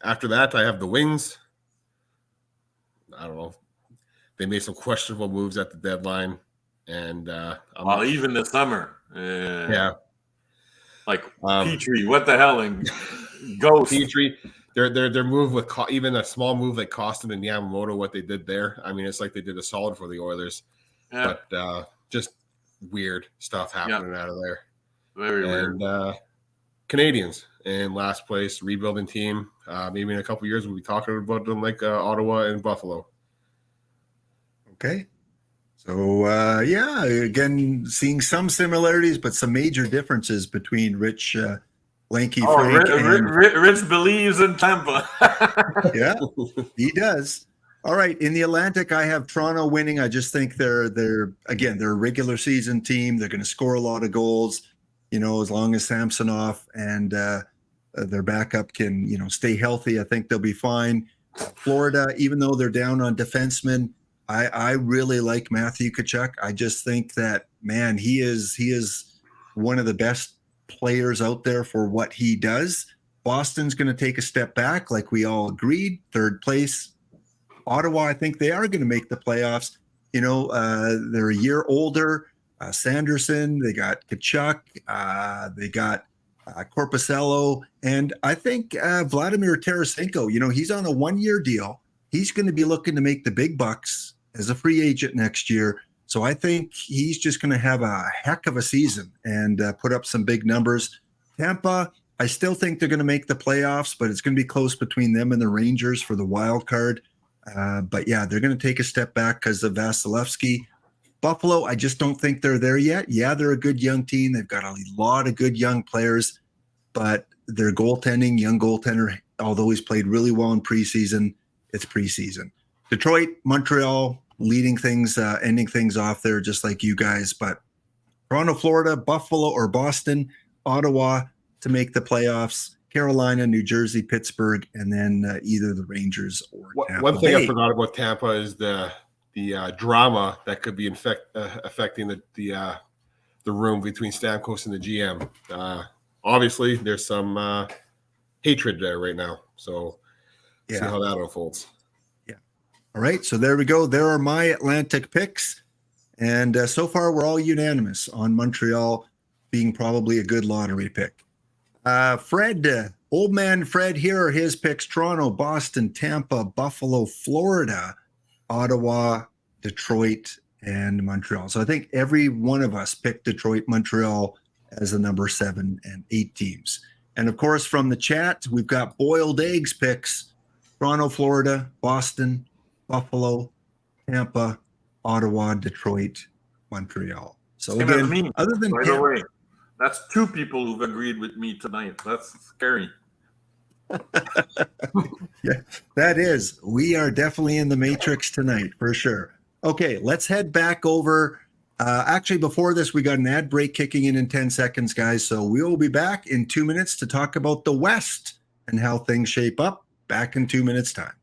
After that, I have the Wings. I don't know. They made some questionable moves at the deadline, and even this summer, yeah, like Petrie, what the hell, and Ghost Petrie. Their move with even a small move like Costin and Yamamoto, what they did there. I mean, it's like they did a solid for the Oilers, but just weird stuff happening out of there. Very weird. Canadians in last place, rebuilding team. Maybe in a couple of years we'll be talking about them like Ottawa and Buffalo. Okay. So, again, seeing some similarities, but some major differences between Rich, Lanky Frank. Rich believes in Tampa. Yeah, he does. All right. In the Atlantic, I have Toronto winning. I just think they're a regular season team. They're going to score a lot of goals, as long as Samsonov and their backup can, stay healthy. I think they'll be fine. Florida, even though they're down on defensemen, I really like Matthew Tkachuk. I just think that, man, he is one of the best players out there for what he does. Boston's going to take a step back, like we all agreed. Third place. Ottawa, I think they are going to make the playoffs. They're a year older. Sanderson, they got Tkachuk, they got Korpisello, and I think Vladimir Tarasenko, he's on a 1-year deal. He's going to be looking to make the big bucks as a free agent next year. So I think he's just going to have a heck of a season and put up some big numbers. Tampa, I still think they're going to make the playoffs, but it's going to be close between them and the Rangers for the wild card. But yeah, they're going to take a step back because of Vasilevsky. Buffalo, I just don't think they're there yet. Yeah, they're a good young team. They've got a lot of good young players, but their young goaltender, although he's played really well in preseason, it's preseason. Detroit, Montreal, ending things off there, just like you guys. But Toronto, Florida, Buffalo or Boston, Ottawa to make the playoffs, Carolina, New Jersey, Pittsburgh, and then either the Rangers or Tampa One thing Bay. I forgot about Tampa is the drama that could be affecting the room between Stamkos and the GM. Obviously, there's some hatred there right now. So see how that unfolds. Yeah. All right. So there we go. There are my Atlantic picks. And so far, we're all unanimous on Montreal being probably a good lottery pick. Fred, old man Fred, here are his picks: Toronto, Boston, Tampa, Buffalo, Florida, Ottawa, Detroit, and Montreal. So I think every one of us picked Detroit, Montreal as the number 7 and 8 teams. And of course, from the chat, we've got boiled eggs picks: Toronto, Florida, Boston, Buffalo, Tampa, Ottawa, Detroit, Montreal. So Same as again, me, other than by the way, that's 2 people who've agreed with me tonight. That's scary. Yeah, that is. We are definitely in the matrix tonight for sure. Okay, let's head back over. Actually, before this, we got an ad break kicking in 10 seconds, guys. So we will be back in 2 minutes to talk about the West and how things shape up. Back in 2 minutes' time.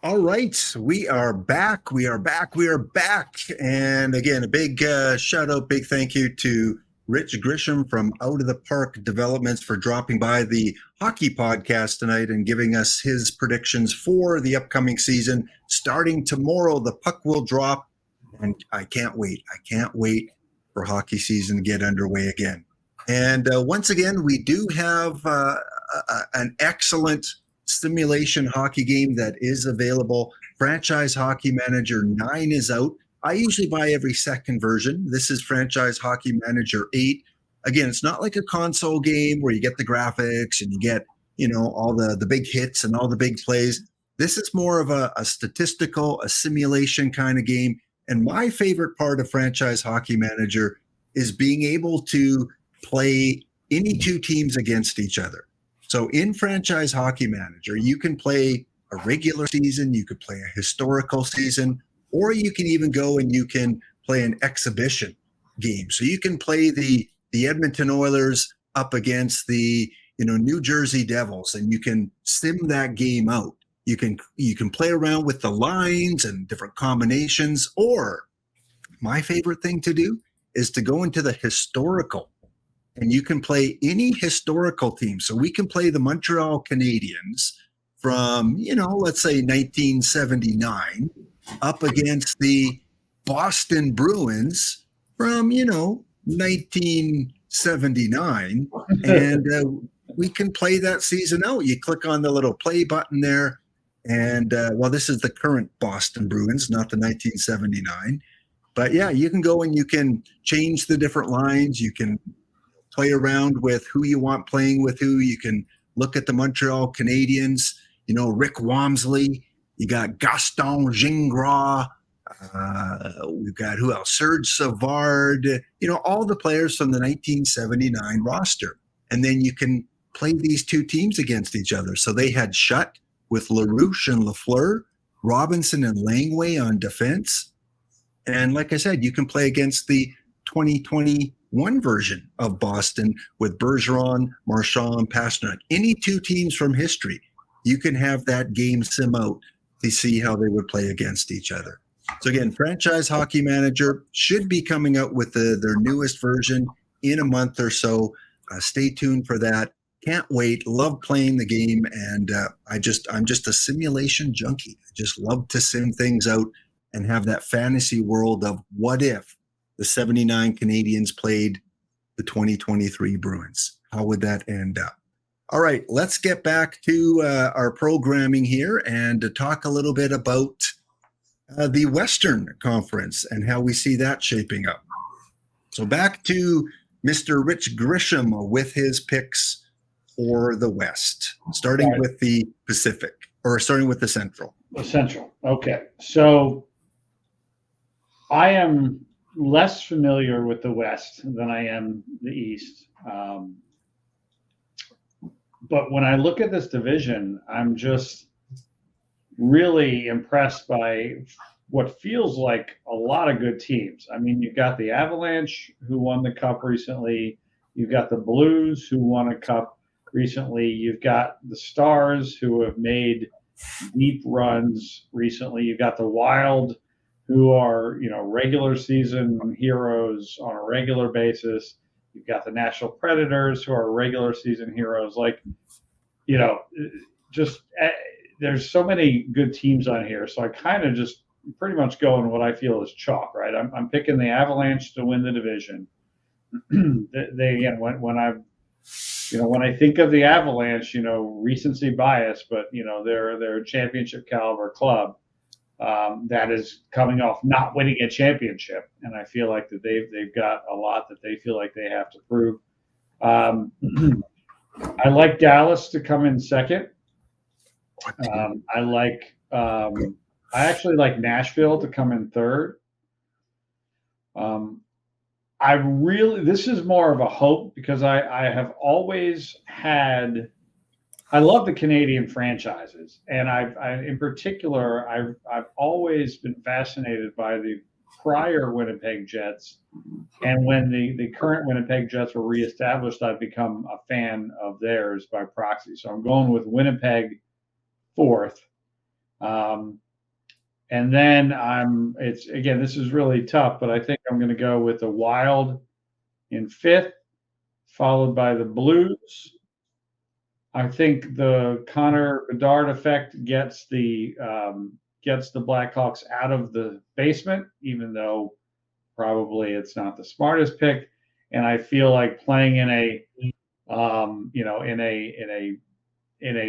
All right, we are back. We are back. And again, a big shout out, big thank you to Rich Grisham from Out of the Park Developments for dropping by the hockey podcast tonight and giving us his predictions for the upcoming season. Starting tomorrow, the puck will drop, and I can't wait. I can't wait for hockey season to get underway again. And once again, we do have an excellent simulation hockey game that is available. Franchise Hockey Manager 9 is out. I usually buy every second version. This is Franchise Hockey Manager 8. Again, it's not like a console game where you get the graphics and you get, all the big hits and all the big plays. This is more of a statistical, a simulation kind of game. And my favorite part of Franchise Hockey Manager is being able to play any 2 teams against each other. So in Franchise Hockey Manager, you can play a regular season, you could play a historical season, or you can even go and you can play an exhibition game. So you can play the Edmonton Oilers up against the New Jersey Devils, and you can sim that game out. You can play around with the lines and different combinations, or my favorite thing to do is to go into the historical. And you can play any historical team. So we can play the Montreal Canadiens from, let's say 1979 up against the Boston Bruins from, 1979. And we can play that season out. You click on the little play button there. And, this is the current Boston Bruins, not the 1979. But, yeah, you can go and you can change the different lines. You can play around with who you want playing with who. You can look at the Montreal Canadiens, Rick Wamsley. You got Gaston Gingras. We've got who else? Serge Savard. All the players from the 1979 roster. And then you can play these 2 teams against each other. So they had Schutt with LaRouche and Lafleur, Robinson and Langway on defense. And like I said, you can play against the 2020 one version of Boston with Bergeron, Marchand, Pastrnak. Any two teams from history, you can have that game sim out to see how they would play against each other. So again, Franchise Hockey Manager should be coming out with their newest version in a month or so. Stay tuned for that. Can't wait. Love playing the game, and I'm just a simulation junkie. I just love to sim things out and have that fantasy world of what if the 79 Canadiens played the 2023 Bruins. How would that end up? All right, let's get back to our programming here and to talk a little bit about the Western Conference and how we see that shaping up. So back to Mr. Rich Grisham with his picks for the West, starting with the Pacific, or starting with the Central. The Central. Okay. So I am less familiar with the West than I am the East. But when I look at this division, I'm just really impressed by what feels like a lot of good teams. I mean, you've got the Avalanche, who won the Cup recently. You've got the Blues, who won a Cup recently. You've got the Stars, who have made deep runs recently. You've got the Wild, who are, regular season heroes on a regular basis. You've got the Nashville Predators, who are regular season heroes. There's so many good teams on here. So I kind of just pretty much go in what I feel is chalk, right? I'm picking the Avalanche to win the division. When I think of the Avalanche, recency bias, but they're a championship caliber club that is coming off not winning a championship, and I feel like that they've got a lot that they feel like they have to prove. I like Dallas to come in second. I actually like Nashville to come in third. This is more of a hope because I have always had, I love the Canadian franchises, and in particular, I've always been fascinated by the prior Winnipeg Jets, and when the current Winnipeg Jets were reestablished, I've become a fan of theirs by proxy. So I'm going with Winnipeg fourth. And then this is really tough, but I think I'm going to go with the Wild in fifth, followed by the Blues. I think the Connor Bedard effect gets the Blackhawks out of the basement, even though probably it's not the smartest pick. And I feel like playing in a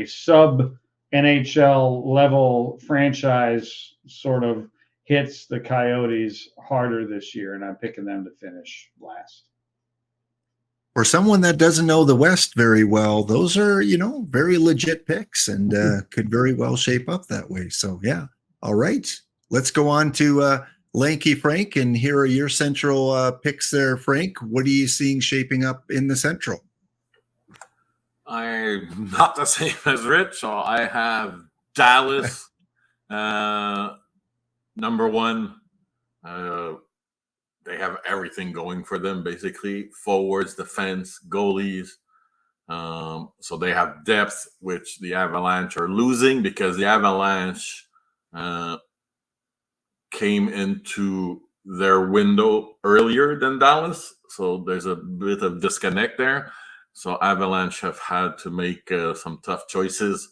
sub NHL level franchise sort of hits the Coyotes harder this year, and I'm picking them to finish last. For someone that doesn't know the West very well, those are, very legit picks and could very well shape up that way. So, yeah. All right. Let's go on to Lanky Frank, and here are your Central picks there, Frank. What are you seeing shaping up in the Central? I'm not the same as Rich, so I have Dallas number one. They have everything going for them, basically. Forwards, defense, goalies. So they have depth, which the Avalanche are losing because the Avalanche came into their window earlier than Dallas. So there's a bit of disconnect there. So Avalanche have had to make some tough choices.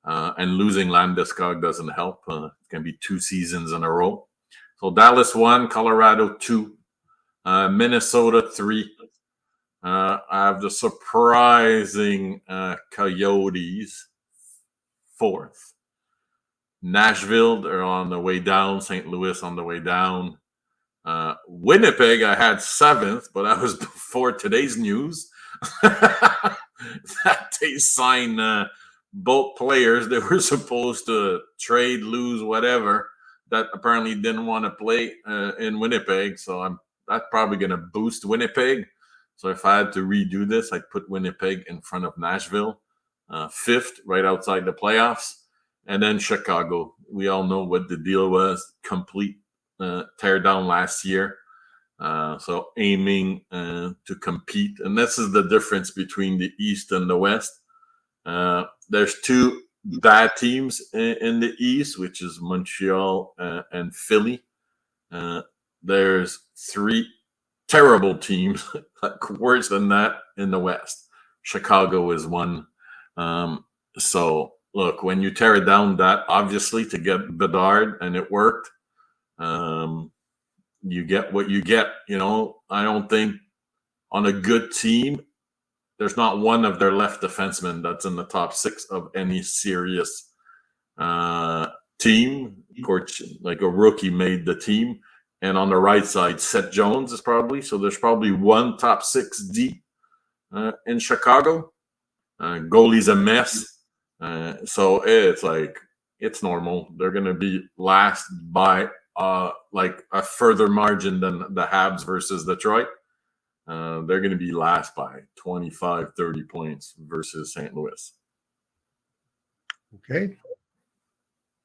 And losing Landeskog doesn't help. It can be 2 seasons in a row. So Dallas 1, Colorado 2, Minnesota 3. I have the surprising Coyotes 4th. Nashville, they're on the way down. St. Louis on the way down. Winnipeg, I had 7th, but that was before today's news. That they signed both players they were supposed to trade, lose, whatever, that apparently didn't want to play in Winnipeg. So that's probably going to boost Winnipeg. So if I had to redo this, I'd put Winnipeg in front of Nashville, 5th, right outside the playoffs. And then Chicago. We all know what the deal was. Complete tear down last year. So aiming to compete. And this is the difference between the East and the West. There's two bad teams in the East, which is Montreal and Philly. There's three terrible teams, worse than that, in the West. Chicago is one. So look, when you tear it down that obviously to get Bedard, and it worked, you get what you get. I don't think on a good team, there's not one of their left defensemen that's in the top 6 of any serious team. Of course, like a rookie made the team. And on the right side, Seth Jones is probably. So there's probably one top 6 deep in Chicago. Goalie's a mess. So it's normal. They're going to be last by like a further margin than the Habs versus Detroit. They're going to be last by 25, 30 points versus St. Louis. Okay.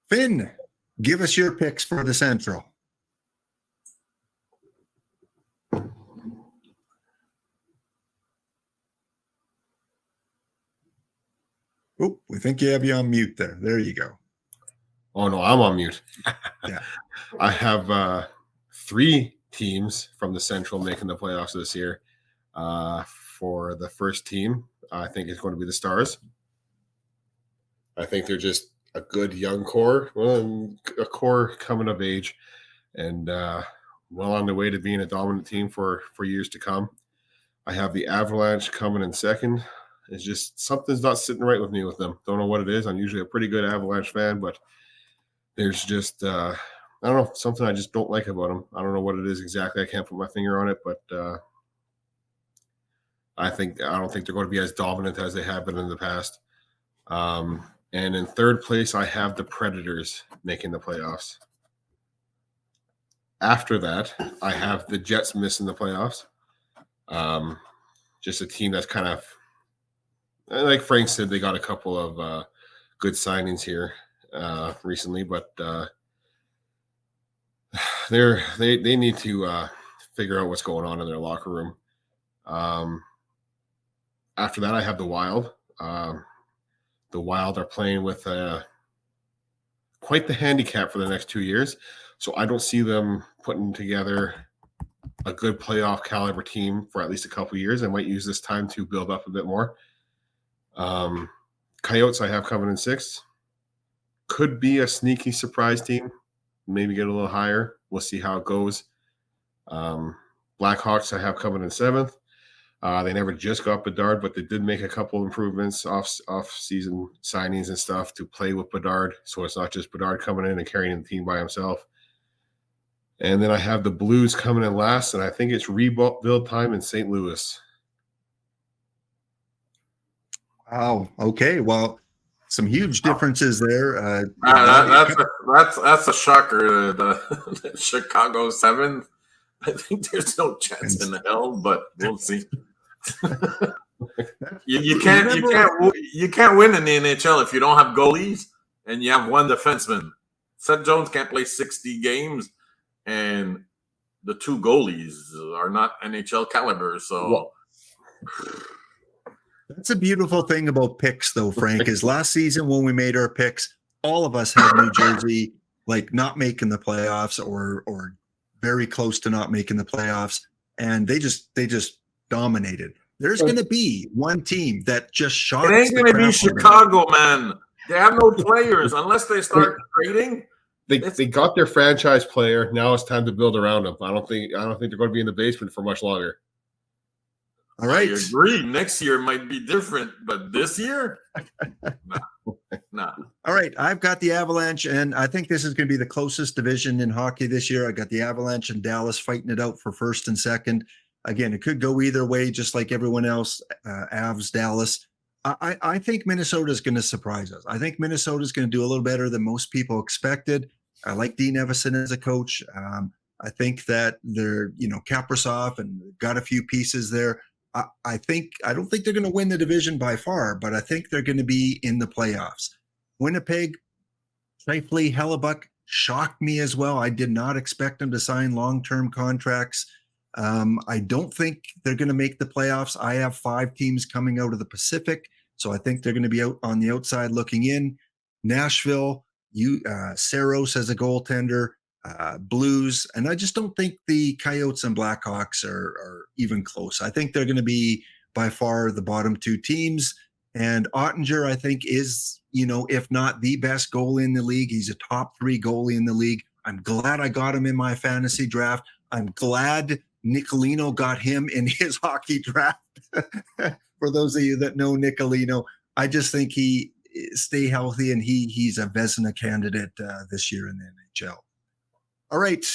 Finn, give us your picks for the Central. Oh, we think you have you on mute there. There you go. Oh, no, I'm on mute. Yeah. I have 3 teams from the Central making the playoffs this year. For the first team, I think it's going to be the Stars. I think they're just a good young core, a core coming of age, and well on the way to being a dominant team for years to come. I have the Avalanche coming in second. It's just something's not sitting right with me with them. Don't know what it is. I'm usually a pretty good Avalanche fan, but there's just I don't know, something I just don't like about them. I don't know what it is exactly. I can't put my finger on it, but I don't think they're going to be as dominant as they have been in the past. And in third place, I have the Predators making the playoffs. After that, I have the Jets missing the playoffs. Just a team that's kind of, like Frank said, they got a couple of good signings here recently, but they need to figure out what's going on in their locker room. After that, I have the Wild. The Wild are playing with quite the handicap for the next 2 years, so I don't see them putting together a good playoff caliber team for at least a couple of years. I might use this time to build up a bit more. Coyotes I have coming in 6th. Could be a sneaky surprise team. Maybe get a little higher. We'll see how it goes. Blackhawks I have coming in 7th. They never just got Bedard, but they did make a couple improvements off-season signings and stuff to play with Bedard. So it's not just Bedard coming in and carrying the team by himself. And then I have the Blues coming in last, and I think it's rebuild time in St. Louis. Wow. Okay. Well, some huge differences there. That's a shocker. The Chicago 7th. I think there's no chance in hell, but we'll see. you can't win in the NHL if you don't have goalies and you have one defenseman. Seth Jones can't play 60 games, and the 2 goalies are not NHL caliber. So that's a beautiful thing about picks, though, Frank, is last season when we made our picks, all of us had New Jersey like not making the playoffs or very close to not making the playoffs, and they just dominated. There's going to be one team that just shocks. It ain't going to be Chicago, man. They have no players unless they start trading. They got their franchise player. Now it's time to build around them. I don't think they're going to be in the basement for much longer. All right. I agree. Next year might be different, but this year, no. All right. I've got the Avalanche, and I think this is going to be the closest division in hockey this year. I got the Avalanche and Dallas fighting it out for first and second. Again, it could go either way, just like everyone else. Avs, Dallas. I think Minnesota is going to surprise us. I think Minnesota is going to do a little better than most people expected. I like Dean Evison as a coach. I think that they're, Kaprizov and got a few pieces there. I don't think they're going to win the division by far, but I think they're going to be in the playoffs. Winnipeg, Scheifele, Hellebuck shocked me as well. I did not expect them to sign long-term contracts. I don't think they're going to make the playoffs. I have 5 teams coming out of the Pacific, so I think they're going to be out on the outside looking in. Nashville, Saros as a goaltender, Blues, and I just don't think the Coyotes and Blackhawks are even close. I think they're going to be by far the bottom 2 teams. And Ottinger, I think, is, if not the best goalie in the league, he's a top 3 goalie in the league. I'm glad I got him in my fantasy draft. I'm glad Nicolino got him in his hockey draft. For those of you that know Nicolino, I just think he stay healthy, and he's a Vezina candidate this year in the NHL. All right.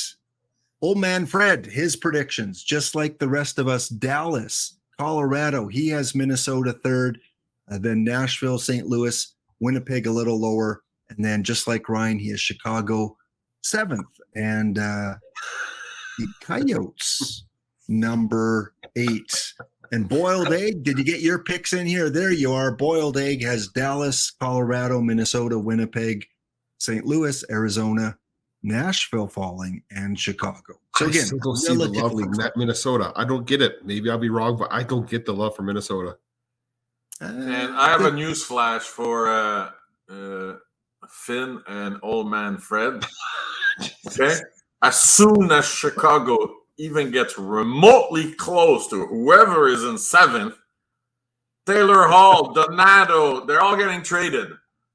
Old man Fred, his predictions, just like the rest of us. Dallas, Colorado, he has Minnesota 3rd. Then Nashville, St. Louis, Winnipeg a little lower. And then just like Ryan, he has Chicago 7th. And the Coyotes, number 8. And Boiled Egg, did you get your picks in here? There you are. Boiled Egg has Dallas, Colorado, Minnesota, Winnipeg, St. Louis, Arizona, Nashville falling, and Chicago. So again, I still don't see the love from Minnesota. I don't get it. Maybe I'll be wrong, but I don't get the love for Minnesota. And I have a news flash for Finn and old man Fred. Okay? As soon as Chicago even gets remotely close to whoever is in 7th, Taylor Hall, Donato, they're all getting traded.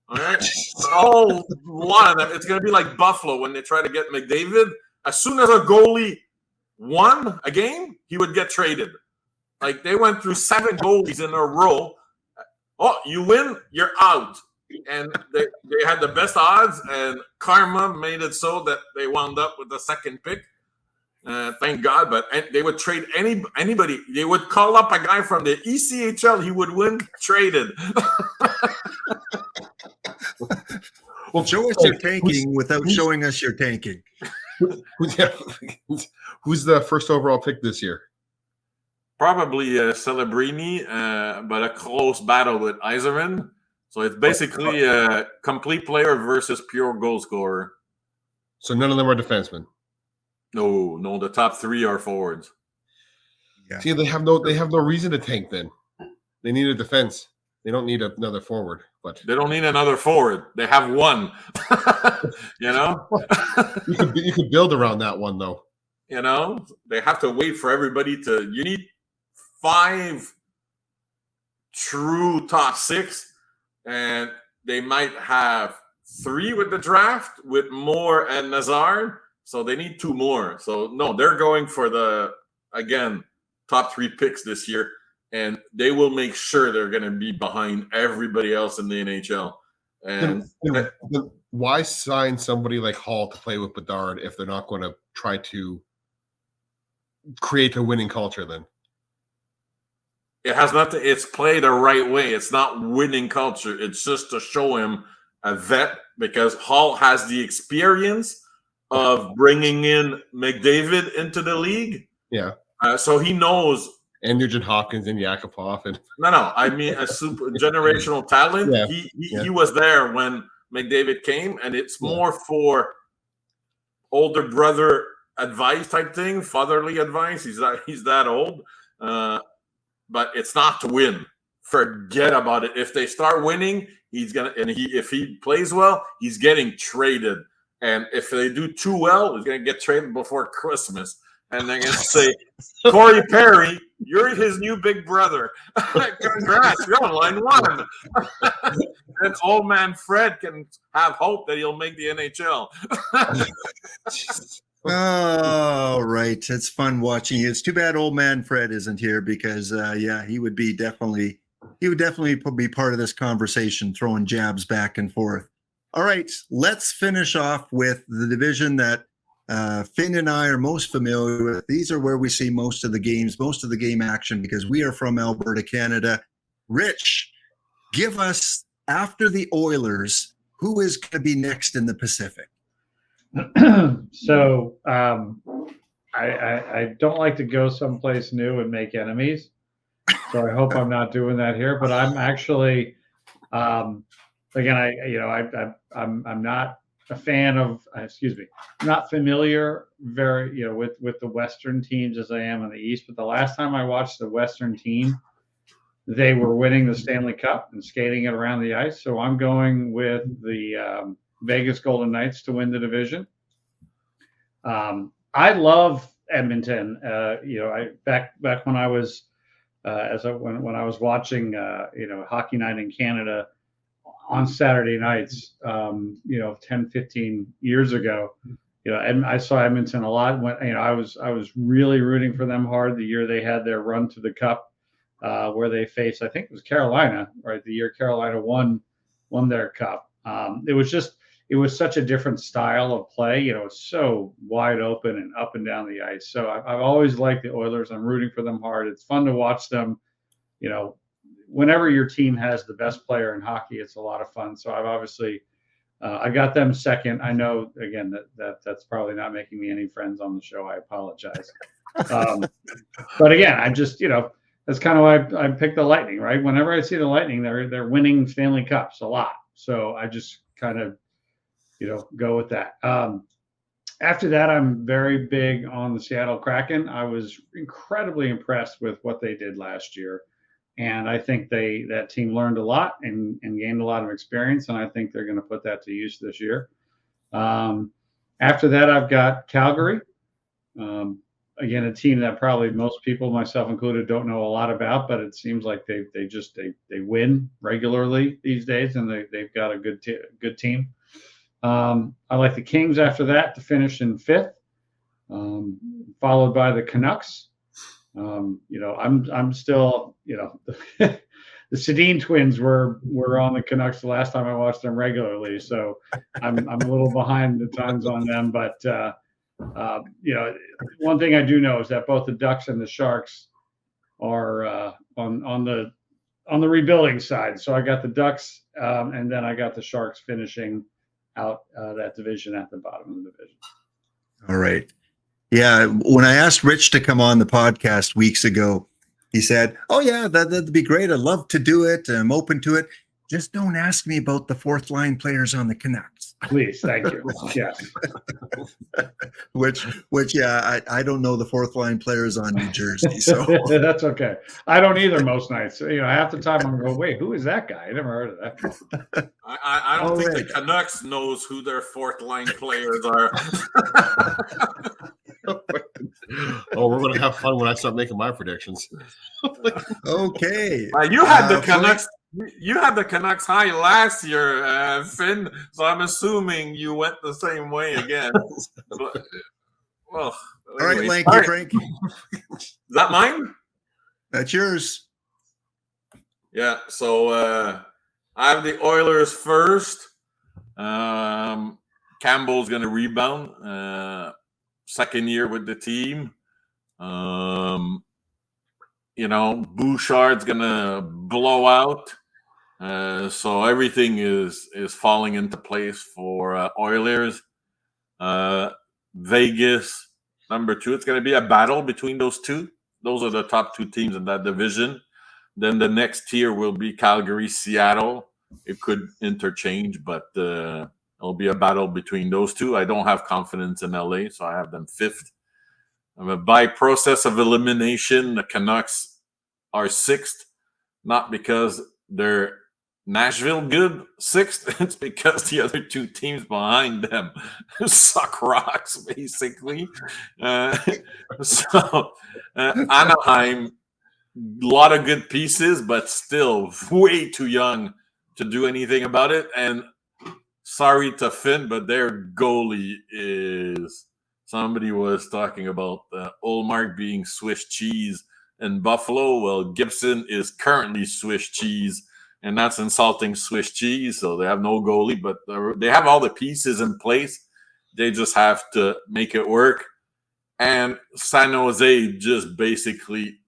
All right? All one of them. It's going to be like Buffalo when they try to get McDavid. As soon as a goalie won a game, he would get traded. Like, they went through 7 goalies in a row. Oh, you win, you're out. And they had the best odds, and karma made it so that they wound up with the 2nd pick. Thank God. But they would trade anybody. They would call up a guy from the ECHL. He would win, traded. Well, show us your tanking without showing us your tanking. Who's the first overall pick this year? Probably Celebrini, but a close battle with Yzerman. So it's basically a complete player versus pure goal scorer. So none of them are defensemen. No, the top 3 are forwards. Yeah. See, they have no reason to tank then. They need a defense. They don't need another forward. But they don't need another forward. They have one. You know? you could build around that one though. You know? They have to wait for everybody to you need 5 true top 6, and they might have 3 with the draft with Moore and Nazar. So they need 2 more. So no, they're going for the top 3 picks this year, and they will make sure they're going to be behind everybody else in the NHL. And why sign somebody like Hall to play with Bedard if they're not going to try to create a winning culture then? It has nothing. It's played the right way. It's not winning culture. It's just to show him a vet, because Hall has the experience of bringing in McDavid into the league. Yeah. So he knows. And Nugent Hopkins and Yakupov. And No. I mean, a super generational talent. Yeah. He was there when McDavid came, and it's more for older brother advice type thing, fatherly advice. He's that old. But it's not to win. Forget about it. If they start winning, if he plays well, he's getting traded. And if they do too well, he's gonna get traded before Christmas. And they're gonna say, Corey Perry, you're his new big brother. Congrats, you're on line 1. And old man Fred can have hope that he'll make the NHL. Oh, right. It's fun watching you. It's too bad old man Fred isn't here, because he would definitely be part of this conversation, throwing jabs back and forth. All right, let's finish off with the division that Finn and I are most familiar with. These are where we see most of the games, most of the game action, because we are from Alberta, Canada. Rich, give us, after the Oilers, who is going to be next in the Pacific? So I don't like to go someplace new and make enemies. So I hope I'm not doing that here. But I'm actually, again, I'm not a fan of, not familiar with the Western teams as I am in the East. But the last time I watched the Western team, they were winning the Stanley Cup and skating it around the ice. So I'm going with the Vegas Golden Knights to win the division. I love Edmonton. Back when I was when I was watching Hockey Night in Canada on Saturday nights, 10, 15 years ago, and I saw Edmonton a lot. When I was really rooting for them hard the year they had their run to the Cup, where they faced, I think it was Carolina, right? The year Carolina won their Cup. It was such a different style of play. It's so wide open and up and down the ice. So I've always liked the Oilers. I'm rooting for them hard. It's fun to watch them. Whenever your team has the best player in hockey, it's a lot of fun. So I've obviously, I got them second. I know, again, that's probably not making me any friends on the show. I apologize. But again, I just, that's kind of why I picked the Lightning, right? Whenever I see the Lightning, they're winning Stanley Cups a lot. So I just kind of, go with that. After that, I'm very big on the Seattle Kraken. I was incredibly impressed with what they did last year. And I think that team learned a lot and gained a lot of experience. And I think they're going to put that to use this year. After that, I've got Calgary. Again, a team that probably most people, myself included, don't know a lot about, but it seems like they win regularly these days, and they've got a good team. I like the Kings after that to finish in fifth, followed by the Canucks. I'm still, the Sedin twins were on the Canucks the last time I watched them regularly, so I'm a little behind the times on them. But one thing I do know is that both the Ducks and the Sharks are on the rebuilding side. So I got the Ducks, and then I got the Sharks finishing out that division at the bottom of the division. All right. Yeah. When I asked Rich to come on the podcast weeks ago, he said, "Oh yeah, that'd be great. I'd love to do it. I'm open to it. Just don't ask me about the fourth line players on the Canucks." Please, thank you. Yes. which, yeah, I don't know the fourth line players on New Jersey, so That's okay. I don't either most nights. Half the time I'm going, wait, who is that guy? I never heard of that. I don't think right. the Canucks knows who their fourth line players are. Oh, we're going to have fun when I start making my predictions. okay. You had the Canucks. You had the Canucks high last year, Finn. So I'm assuming you went the same way again. But, well, all right, anyways. Lanky Frank. Is that mine? That's yours. Yeah. So I have the Oilers first. Campbell's going to rebound. Second year with the team. Bouchard's gonna blow out. So everything is falling into place for Oilers. Vegas, number 2. It's gonna be a battle between those two. Those are the top 2 teams in that division. Then the next tier will be Calgary, Seattle. It could interchange, but it'll be a battle between those two. I don't have confidence in LA, so I have them 5th. By process of elimination, the Canucks are 6th, not because they're Nashville good 6th. It's because the other 2 teams behind them suck rocks, basically. Anaheim, a lot of good pieces, but still way too young to do anything about it. And sorry to Finn, but their goalie is... Somebody was talking about Olmark being Swiss cheese in Buffalo. Well, Gibson is currently Swiss cheese, and that's insulting Swiss cheese. So they have no goalie, but they have all the pieces in place. They just have to make it work. And San Jose just basically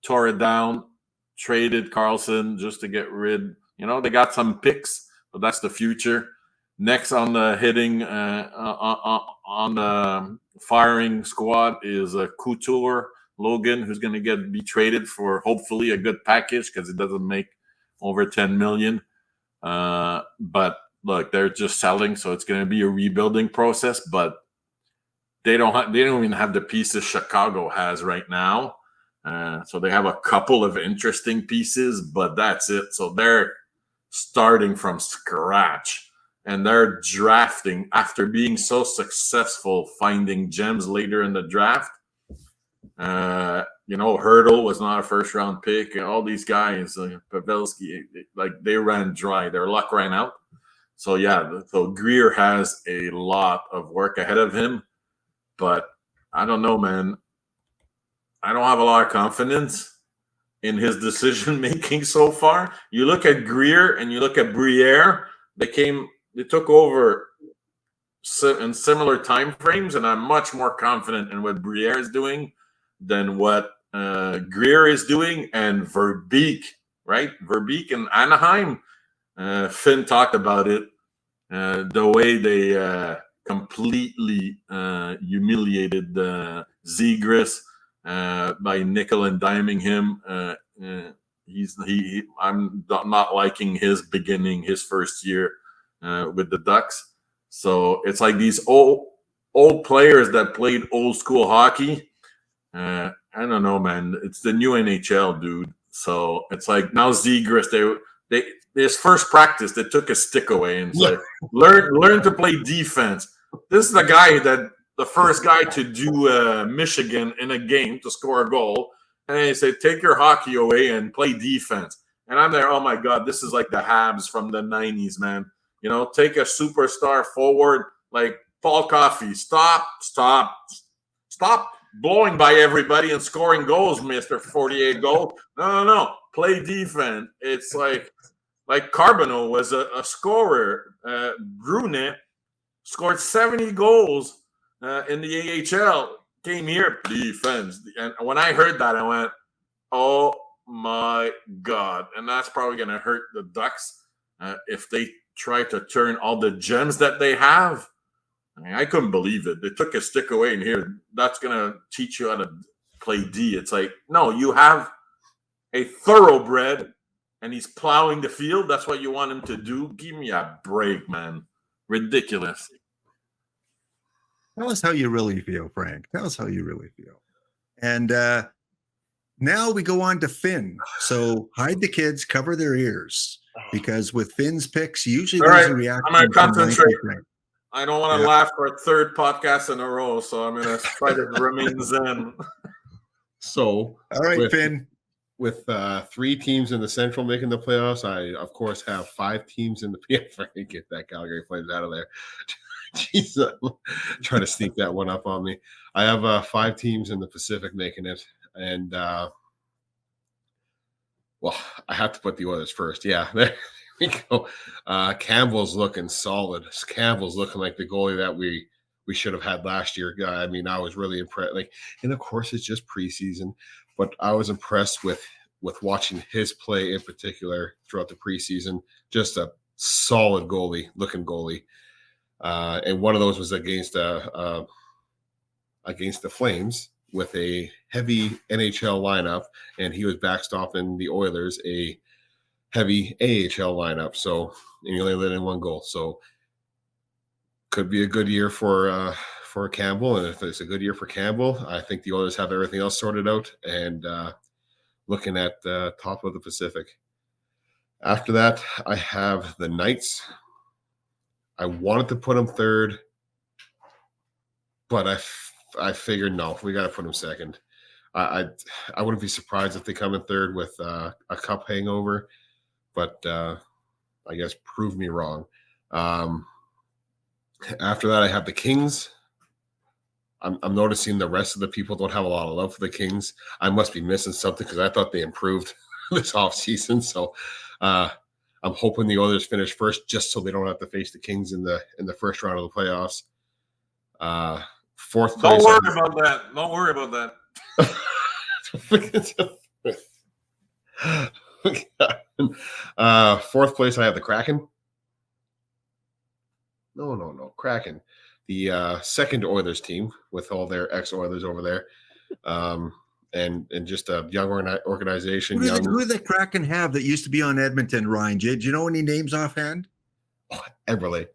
tore it down, traded Carlson just to get rid. They got some picks, but that's the future. Next on the hitting, on the firing squad is Couture Logan, who's going to be traded for hopefully a good package because it doesn't make over $10 million. But look, they're just selling, so it's going to be a rebuilding process. But they don't even have the pieces Chicago has right now. So they have a couple of interesting pieces, but that's it. So they're starting from scratch, and they're drafting after being so successful finding gems later in the draft. Hurdle was not a first round pick. All these guys, Pavelski, like they ran dry. Their luck ran out. So yeah, so Greer has a lot of work ahead of him, but I don't know, man. I don't have a lot of confidence in his decision making so far. You look at Greer and you look at Briere. They took over in similar time frames, and I'm much more confident in what Briere is doing than what Greer is doing. And Verbeek, right? Verbeek in Anaheim. Finn talked about it. The way they completely humiliated Zegras by nickel and diming him. I'm not liking his beginning, his first year with the Ducks. So it's like these old players that played old school hockey. I don't know, man. It's the new NHL, dude. So it's like now Zegras, they his first practice, they took a stick away and said, learn to play defense. This is the guy the first guy to do Michigan in a game to score a goal. And they say, take your hockey away and play defense. And I'm there, oh my God, this is like the Habs from the 90s, man. Take a superstar forward like Paul Coffey. Stop blowing by everybody and scoring goals, Mr. 48 goals. No. Play defense. It's like Carbonneau was a scorer. Brunet scored 70 goals in the AHL. Came here, defense. And when I heard that, I went, oh my God. And that's probably going to hurt the Ducks if they try to turn all the gems that they have. I mean, I couldn't believe it. They took a stick away, and here, that's going to teach you how to play D. It's like, no, you have a thoroughbred, and he's plowing the field. That's what you want him to do. Give me a break, man. Ridiculous. Tell us how you really feel, Frank. Tell us how you really feel. And now we go on to Finn. So hide the kids, cover their ears, because with Finn's picks, usually there's a reaction. I'm going to concentrate. I don't want to laugh for a third podcast in a row, so I'm going to try to remain zen. So, all right, Finn. With 3 teams in the Central making the playoffs, I, of course, have 5 teams in the PF. Get that Calgary Flames out of there. Jeez, trying to sneak that one up on me. I have 5 teams in the Pacific making it, and well, I have to put the Oilers first. Yeah, there we go. Campbell's looking solid. Campbell's looking like the goalie that we should have had last year. I mean, I was really impressed. And of course, it's just preseason, but I was impressed with watching his play in particular throughout the preseason. Just a solid looking goalie. And one of those was against the Flames with a heavy NHL lineup, and he was backstopping the Oilers, a heavy AHL lineup. So, and he only let in 1 goal. So, could be a good year for Campbell. And if it's a good year for Campbell, I think the Oilers have everything else sorted out and looking at the top of the Pacific. After that, I have the Knights. I wanted to put them third, but I figured, no, we got to put them second. I wouldn't be surprised if they come in third with a cup hangover, but I guess prove me wrong. After that, I have the Kings. I'm noticing the rest of the people don't have a lot of love for the Kings. I must be missing something because I thought they improved this offseason. So I'm hoping the Oilers finish first just so they don't have to face the Kings in the first round of the playoffs. Fourth place. Don't worry about that. Fourth place, I have the Kraken. No, Kraken. The second Oilers team with all their ex-Oilers over there. And just a young organization. Who did the Kraken have that used to be on Edmonton, Ryan? Do you know any names offhand? Eberle.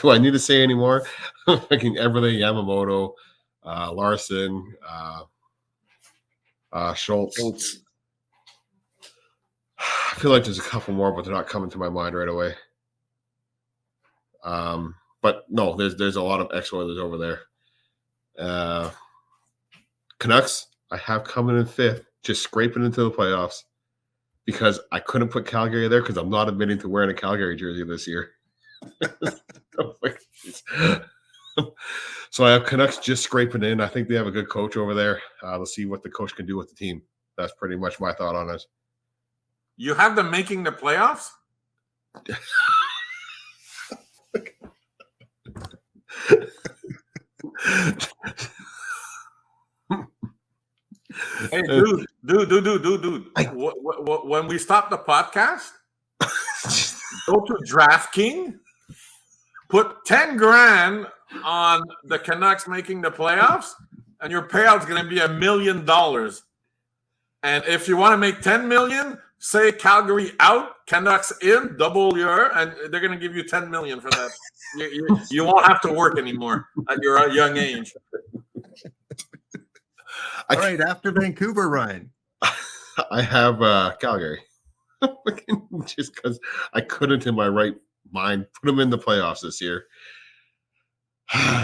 Do I need to say any more? Eberle, Yamamoto, Larson, Schultz. I feel like there's a couple more, but they're not coming to my mind right away. But no, there's a lot of ex-Oilers over there. Canucks, I have coming in 5th, just scraping into the playoffs because I couldn't put Calgary there because I'm not admitting to wearing a Calgary jersey this year. So I have Canucks just scraping in. I think they have a good coach over there. Let's see what the coach can do with the team. That's pretty much my thought on it. You have them making the playoffs? Hey, dude. When we stop the podcast, go to DraftKings, put 10 grand on the Canucks making the playoffs, and your payout's going to be $1 million. And if you want to make 10 million, say Calgary out, Canucks in, double and they're going to give you 10 million for that. You won't have to work anymore at your young age. All right, after Vancouver, Ryan. I have Calgary. Just because I couldn't in my right mind put them in the playoffs this year.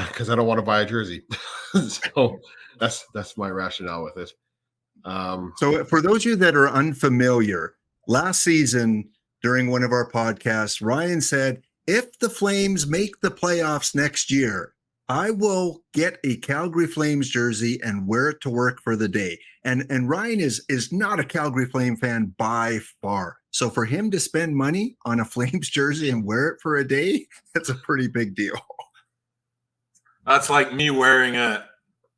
Because I don't want to buy a jersey. So that's my rationale with it. So for those of you that are unfamiliar, last season during one of our podcasts, Ryan said, if the Flames make the playoffs next year, I will get a Calgary Flames jersey and wear it to work for the day. And Ryan is not a Calgary Flame fan by far. So for him to spend money on a Flames jersey and wear it for a day, that's a pretty big deal. That's like me wearing a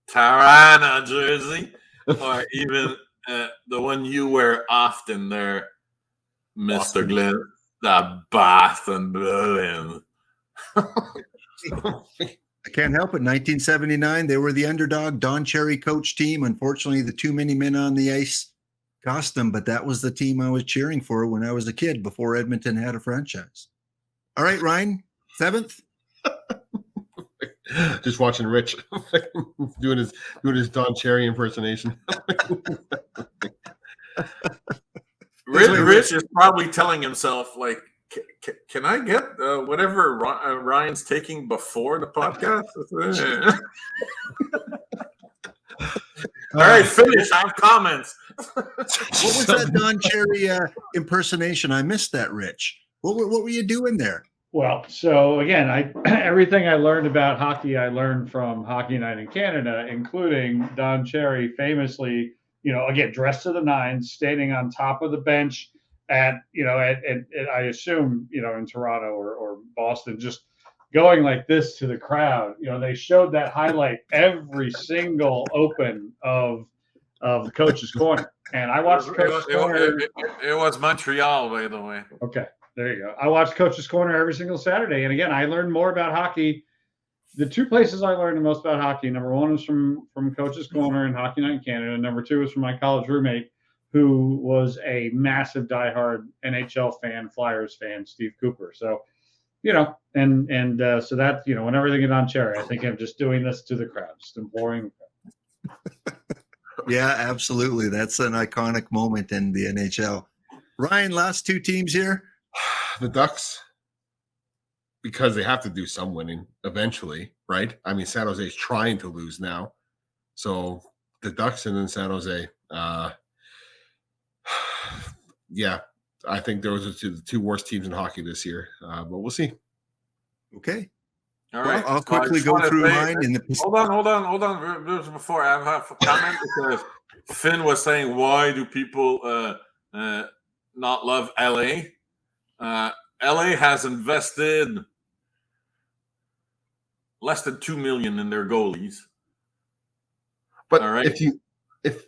Tirana jersey, or even the one you wear often there, Mr. Glenn, the Boston Bruins. I can't help it. 1979, they were the underdog Don Cherry coach team. Unfortunately, the too many men on the ice cost them, but that was the team I was cheering for when I was a kid before Edmonton had a franchise. All right, Ryan, 7th. Just watching Rich doing his Don Cherry impersonation. Rich is probably telling himself, like, can I get whatever Ryan's taking before the podcast? All right, finish. I have comments. What was that Don Cherry impersonation? I missed that, Rich. What were you doing there? Well, so again, everything I learned about hockey, I learned from Hockey Night in Canada, including Don Cherry famously, again, dressed to the nines, standing on top of the bench at I assume, in Toronto or Boston, just going like this to the crowd. They showed that highlight every single open of the coach's corner. And I watched the coach's corner. It was Montreal, by the way. Okay. There you go. I watch Coach's Corner every single Saturday. And again, I learned more about hockey. The two places I learned the most about hockey, number one was from Coach's Corner and Hockey Night in Canada. Number two was from my college roommate, who was a massive diehard NHL fan, Flyers fan, Steve Cooper. So, so that, whenever they get on Cherry, I think I'm just doing this to the crowd, just imploring the crowd. Yeah, absolutely. That's an iconic moment in the NHL. Ryan, last two teams here. The Ducks, because they have to do some winning eventually, right? I mean, San Jose is trying to lose now. So the Ducks and then San Jose. Yeah, I think those are the two worst teams in hockey this year, but we'll see. Okay. All right. Well, I'll quickly go through mine. Hold on. Before I have a comment, because Finn was saying, why do people not love LA? LA has invested less than $2 million in their goalies. But all right, if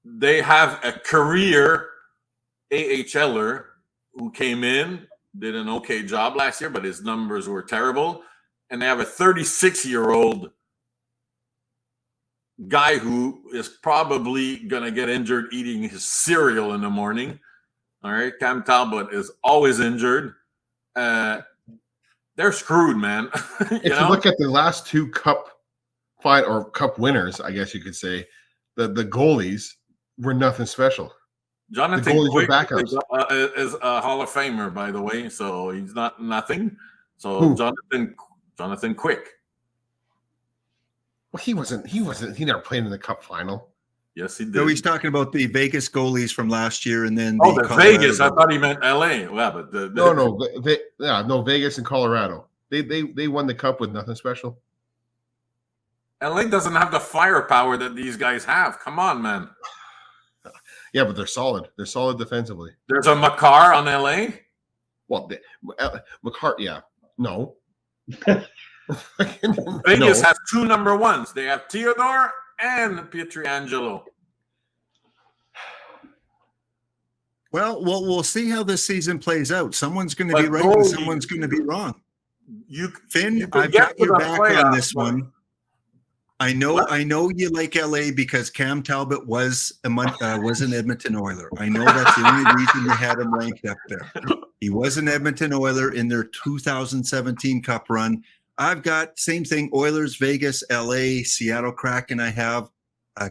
they have a career AHLer who came in, did an okay job last year, but his numbers were terrible, and they have a 36-year-old guy who is probably gonna get injured eating his cereal in the morning. All right, Cam Talbot is always injured. they're screwed, man. If you look at the last two cup winners, I guess you could say, the goalies were nothing special. Jonathan goalies were Quick backups. is a Hall of Famer, by the way, so he's not nothing. So Who? Jonathan Quick. Well, he wasn't. He never played in the cup final. Yes, he did. No, he's talking about the Vegas goalies from last year, and then the Colorado Vegas. I goalies. thought he meant LA. Yeah, but No, Vegas and Colorado. They won the cup with nothing special. LA doesn't have the firepower that these guys have. Come on, man. Yeah, but they're solid. They're solid defensively. There's a Makar on LA. Well, McCart. Yeah, no. Vegas has two number ones. They have Theodore and Pietrangelo. Well, we'll see how this season plays out. Someone's going to be right and someone's going to be wrong. Finn, I've got your back on this one. I know you like LA because Cam Talbot was an Edmonton Oiler. I know that's the only reason you had him ranked up there. He was an Edmonton Oiler in their 2017 Cup run. I've got same thing: Oilers, Vegas, LA, Seattle Kraken. I have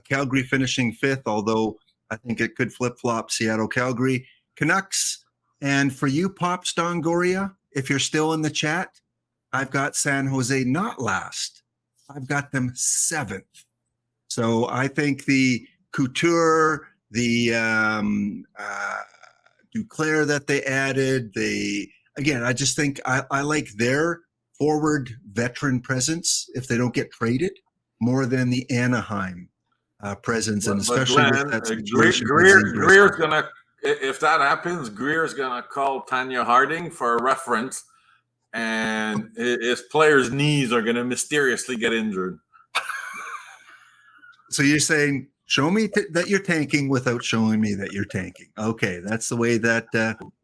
Calgary finishing fifth, although I think it could flip-flop Seattle, Calgary, Canucks. And for you, Pop Stongoria, if you're still in the chat, I've got San Jose not last. I've got them seventh. So I think the Couture, the Duclair that they added, I just think I like their forward veteran presence if they don't get traded more than the Anaheim presence, and especially with that situation. Greer's gonna, if that happens, Greer's gonna call Tanya Harding for a reference, and his players' knees are gonna mysteriously get injured. So you're saying, show me that you're tanking without showing me that you're tanking. Okay, that's the way that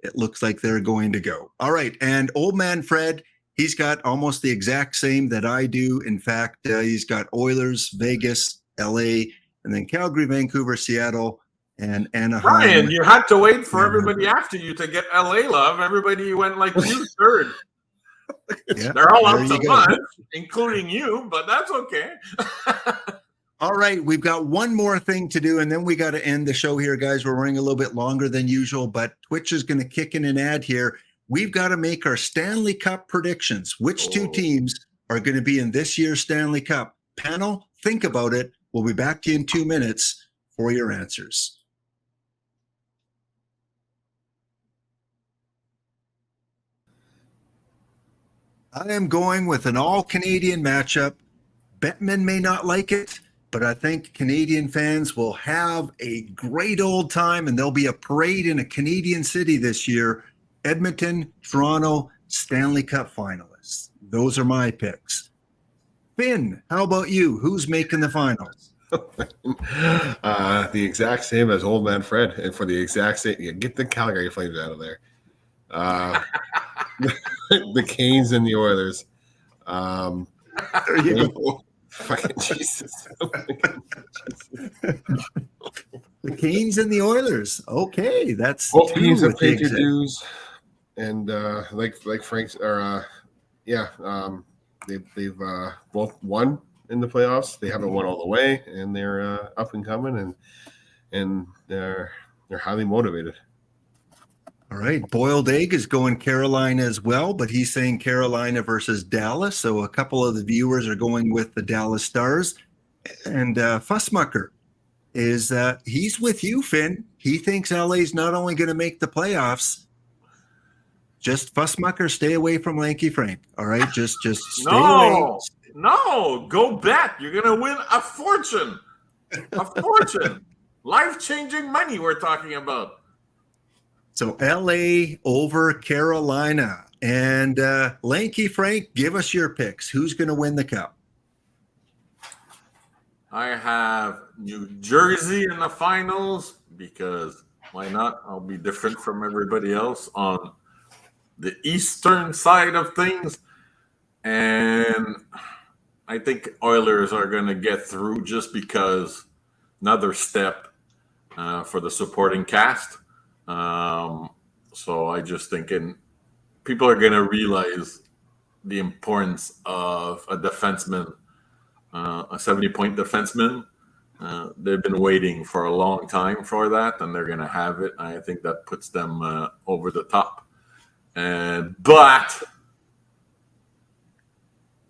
it looks like they're going to go. All right, and Old Man Fred, he's got almost the exact same that I do. In fact, he's got Oilers, Vegas, LA, and then Calgary, Vancouver, Seattle, and Anaheim. Brian, you had to wait for everybody after you to get LA love. Everybody went like you third. Yeah, they're all up to lunch, including you, but that's okay. All right, we've got one more thing to do, and then we got to end the show here, guys. We're running a little bit longer than usual, but Twitch is going to kick in an ad here. We've got to make our Stanley Cup predictions. Which two teams are going to be in this year's Stanley Cup? Panel, think about it. We'll be back to you in 2 minutes for your answers. I am going with an all-Canadian matchup. Bettman may not like it, but I think Canadian fans will have a great old time, and there'll be a parade in a Canadian city this year. Edmonton, Toronto, Stanley Cup finalists. Those are my picks. Finn, how about you? Who's making the finals? The exact same as Old Man Fred, and for the exact same, get the Calgary Flames out of there. The Canes and the Oilers. There you go. Fucking Jesus. The Canes and the Oilers. Okay, that's both two teams have with paid the their dues, and like Frank's they've both won in the playoffs. They haven't won all the way, and they're up and coming, and they're highly motivated. All right, Boiled Egg is going Carolina as well, but he's saying Carolina versus Dallas. So a couple of the viewers are going with the Dallas Stars. And Fussmucker is he's with you, Finn. He thinks LA's not only going to make the playoffs. Just Fussmucker, stay away from Lanky Frank. All right, just stay away. No, go bet. You're going to win a fortune. A fortune. Life-changing money we're talking about. So LA over Carolina. And Lanky Frank, give us your picks. Who's going to win the cup? I have New Jersey in the finals because why not? I'll be different from everybody else on the eastern side of things. And I think Oilers are going to get through just because another step for the supporting cast. So I just thinking people are going to realize the importance of a defenseman, a 70-point defenseman. They've been waiting for a long time for that, and they're going to have it. I think that puts them over the top. But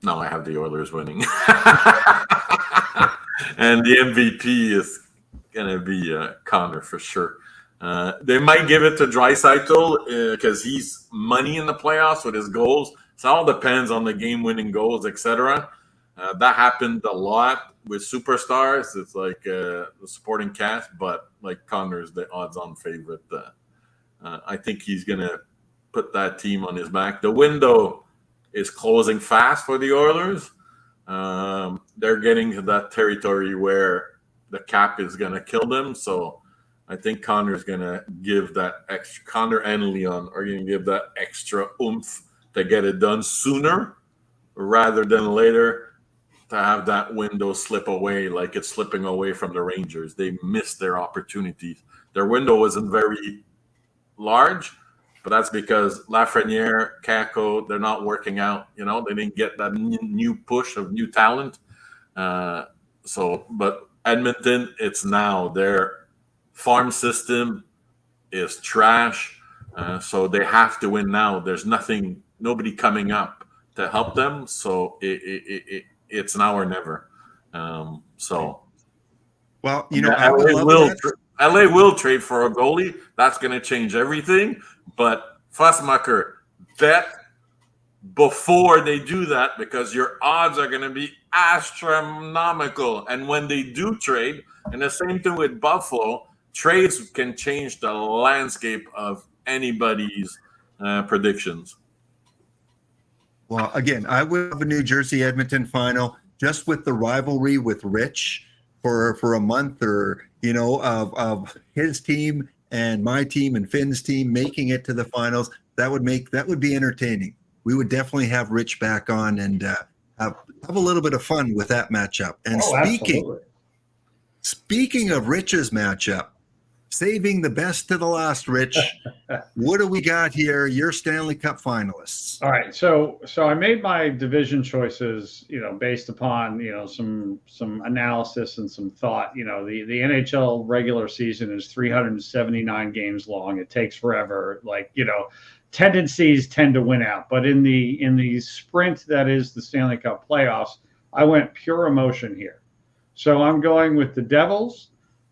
no, I have the Oilers winning. And the MVP is going to be Connor for sure. They might give it to Draisaitl because he's money in the playoffs with his goals. So it all depends on the game-winning goals, etc. That happened a lot with superstars. It's like the supporting cast, but like Connor's the odds-on favorite. I think he's going to put that team on his back. The window is closing fast for the Oilers. They're getting to that territory where the cap is going to kill them. So I think Connor's going to give that extra. Connor and Leon are going to give that extra oomph to get it done sooner rather than later, to have that window slip away like it's slipping away from the Rangers. They missed their opportunities. Their window wasn't very large, but that's because Lafreniere, Kako, they're not working out. You know, they didn't get that new push of new talent. But Edmonton, it's now. Their farm system is trash, so they have to win now. There's nobody coming up to help them, so it's now or never. Well, you know, yeah, LA will trade for a goalie. That's going to change everything. But Fussmacher, bet before they do that, because your odds are going to be astronomical. And when they do trade, and the same thing with Buffalo, trades can change the landscape of anybody's predictions. Well, again, I will have a New Jersey Edmonton final just with the rivalry with Rich for a month, or you know, of his team and my team and Finn's team making it to the finals. That would be entertaining. We would definitely have Rich back on and have a little bit of fun with that matchup. And speaking of Rich's matchup, saving the best to the last, Rich, what do we got here? Your Stanley Cup finalists. All right, so I made my division choices, you know, based upon, you know, some analysis and some thought. You know, the NHL regular season is 379 games long. It takes forever. Like, you know, tendencies tend to win out, but in the sprint that is the Stanley Cup playoffs, I went pure emotion here. So I'm going with the Devils,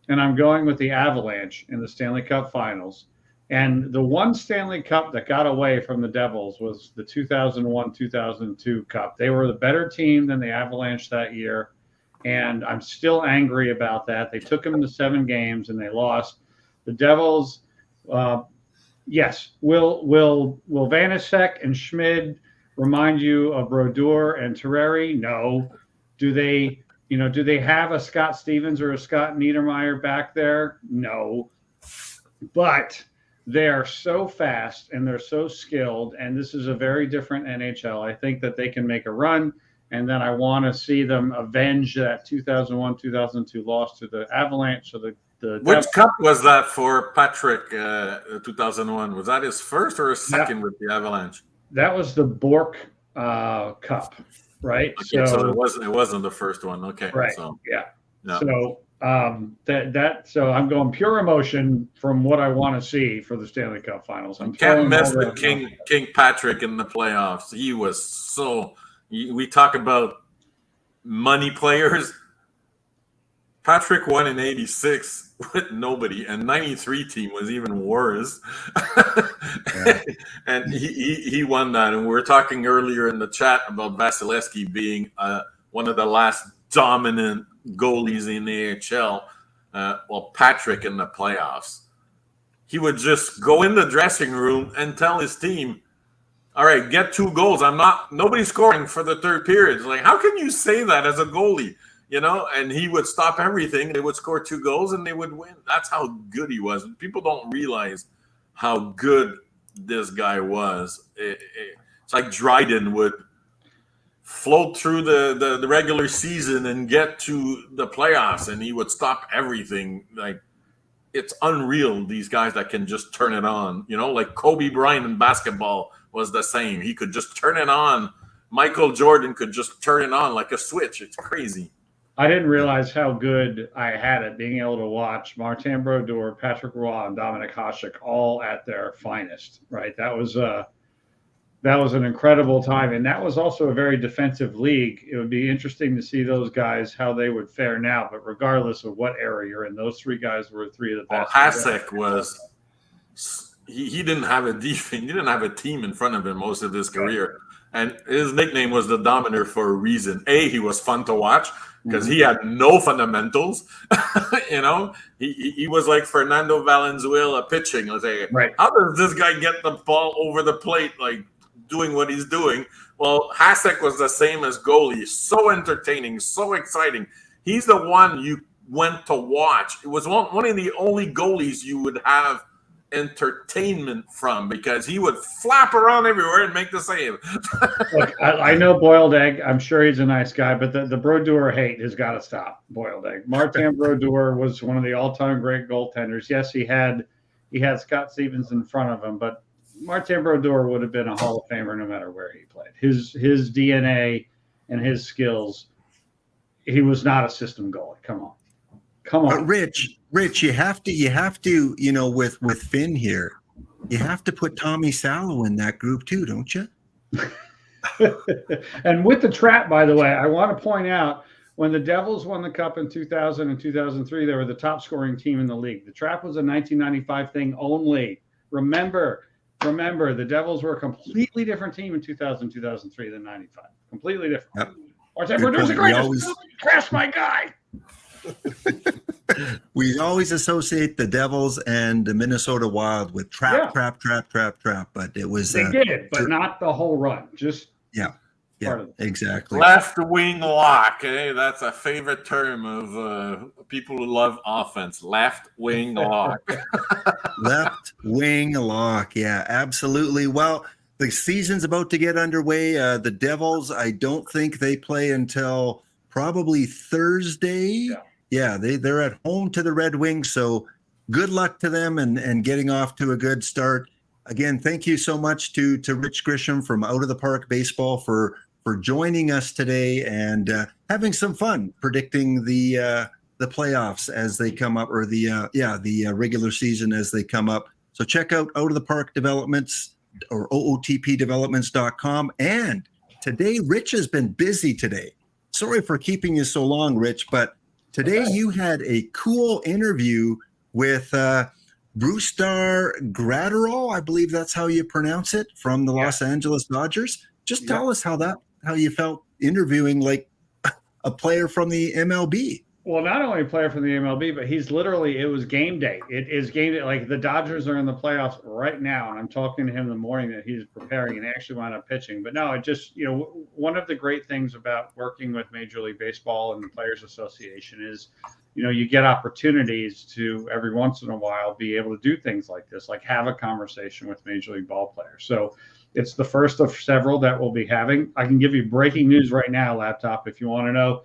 and I'm going with the Avalanche in the Stanley Cup Finals. And the one Stanley Cup that got away from the Devils was the 2001-2002 Cup. They were the better team than the Avalanche that year, and I'm still angry about that. They took them to 7 games, and they lost. The Devils, yes, will Vanacek and Schmid remind you of Brodeur and Terreri? No. Do they have a Scott Stevens or a Scott Niedermayer back there? No. But they're so fast and they're so skilled, and this is a very different NHL. I think that they can make a run, and then I want to see them avenge that 2001-2002 loss to the Avalanche. So which cup was that for Patrick? 2001, was that his first or his second with the Avalanche? That was the Bork Cup. Right. Okay, so it wasn't the first one. Okay. Right. So, yeah. No. So so I'm going pure emotion from what I want to see for the Stanley Cup Finals. You can't mess with King Patrick in the playoffs. He was so. We talk about money players. Patrick won in '86 with nobody, and '93 team was even worse. Yeah. And he won that. And we were talking earlier in the chat about Vasilevsky being one of the last dominant goalies in the AHL. Well, Patrick in the playoffs, he would just go in the dressing room and tell his team, "All right, get 2 goals. Nobody's scoring for the third period." It's like, how can you say that as a goalie? You know, and he would stop everything. They would score 2 goals and they would win. That's how good he was. And people don't realize how good this guy was. It's like Dryden would float through the regular season and get to the playoffs, and he would stop everything. Like, it's unreal, these guys that can just turn it on. You know, like Kobe Bryant in basketball was the same. He could just turn it on. Michael Jordan could just turn it on like a switch. It's crazy. I didn't realize how good I had it being able to watch Martin Brodeur, Patrick Roy, and Dominic Hasek all at their finest. Right, that was an incredible time, and that was also a very defensive league. It would be interesting to see those guys how they would fare now. But regardless of what era you're in, those three guys were three of the best. Hasek was. He didn't have a defense. He didn't have a team in front of him most of his career, and his nickname was the Dominer for a reason. He was fun to watch because he had no fundamentals. He was like Fernando Valenzuela pitching. Let's say, right? How does this guy get the ball over the plate, like doing what he's doing? Well, Hasek was the same as goalie. So entertaining, so exciting. He's the one you went to watch. It was one of the only goalies you would have entertainment from because he would flap around everywhere and make the save. Look, I know Boiled Egg. I'm sure he's a nice guy, but the Brodeur hate has got to stop. Boiled Egg. Martin Brodeur was one of the all-time great goaltenders. Yes, he had Scott Stevens in front of him, but Martin Brodeur would have been a Hall of Famer no matter where he played. His DNA and his skills. He was not a system goalie. Come on. Rich, you have to, with Finn here, you have to put Tommy Salo in that group too, don't you? And with the Trap, by the way, I want to point out when the Devils won the Cup in 2000 and 2003, they were the top scoring team in the league. The Trap was a 1995 thing only. Remember, the Devils were a completely different team in 2000, 2003 than 95. Completely different. Yep. Martin Brodeur's the greatest. Crash my guy. We always associate the Devils and the Minnesota Wild with trap, but it was they did, but not the whole run. Just part of it. Exactly. Left wing lock, that's a favorite term of people who love offense. Left wing lock. Left wing lock, yeah, absolutely. Well, the season's about to get underway. The Devils, I don't think they play until probably Thursday. Yeah, they're at home to the Red Wings, so good luck to them and getting off to a good start. Again, thank you so much to Rich Grisham from Out of the Park Baseball for joining us today and having some fun predicting the playoffs as they come up, or the regular season as they come up. So check out Out of the Park Developments or OOTPdevelopments.com. And today, Rich has been busy today. Sorry for keeping you so long, Rich, but today you had a cool interview with Brusdar Graterol, I believe that's how you pronounce it, from the Los Angeles Dodgers. Just tell us how you felt interviewing like a player from the MLB. Well, not only a player from the MLB, but it was game day. It is game day. Like the Dodgers are in the playoffs right now, and I'm talking to him in the morning that he's preparing and actually wound up pitching. But no, it just, one of the great things about working with Major League Baseball and the Players Association is, you get opportunities to every once in a while be able to do things like this, like have a conversation with Major League ball players. So it's the first of several that we'll be having. I can give you breaking news right now, Laptop, if you want to know.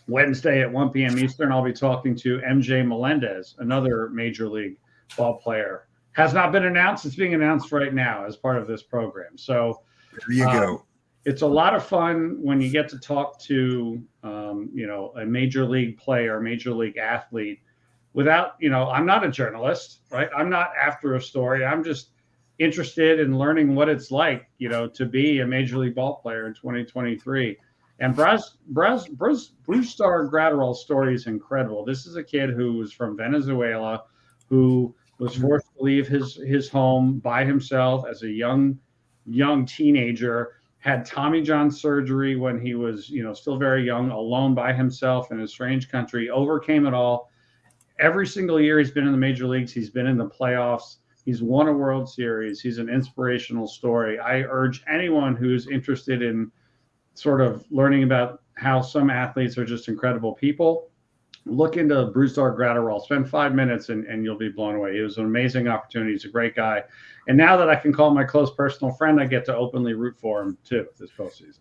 Wednesday at 1 p.m. Eastern, I'll be talking to MJ Melendez, another Major League ball player. Has not been announced. It's being announced right now as part of this program. So there you go. It's a lot of fun when you get to talk to, a Major League player, Major League athlete without, I'm not a journalist, right? I'm not after a story. I'm just interested in learning what it's like, to be a Major League ball player in 2023. And Brusdar Graterol's story is incredible. This is a kid who was from Venezuela, who was forced to leave his home by himself as a young teenager, had Tommy John surgery when he was, still very young, alone by himself in a strange country, overcame it all. Every single year he's been in the major leagues. He's been in the playoffs. He's won a World Series. He's an inspirational story. I urge anyone who's interested in sort of learning about how some athletes are just incredible people, look into Brusdar Graterol. Spend 5 minutes and you'll be blown away. It was an amazing opportunity. He's a great guy. And now that I can call him my close personal friend, I get to openly root for him too this postseason.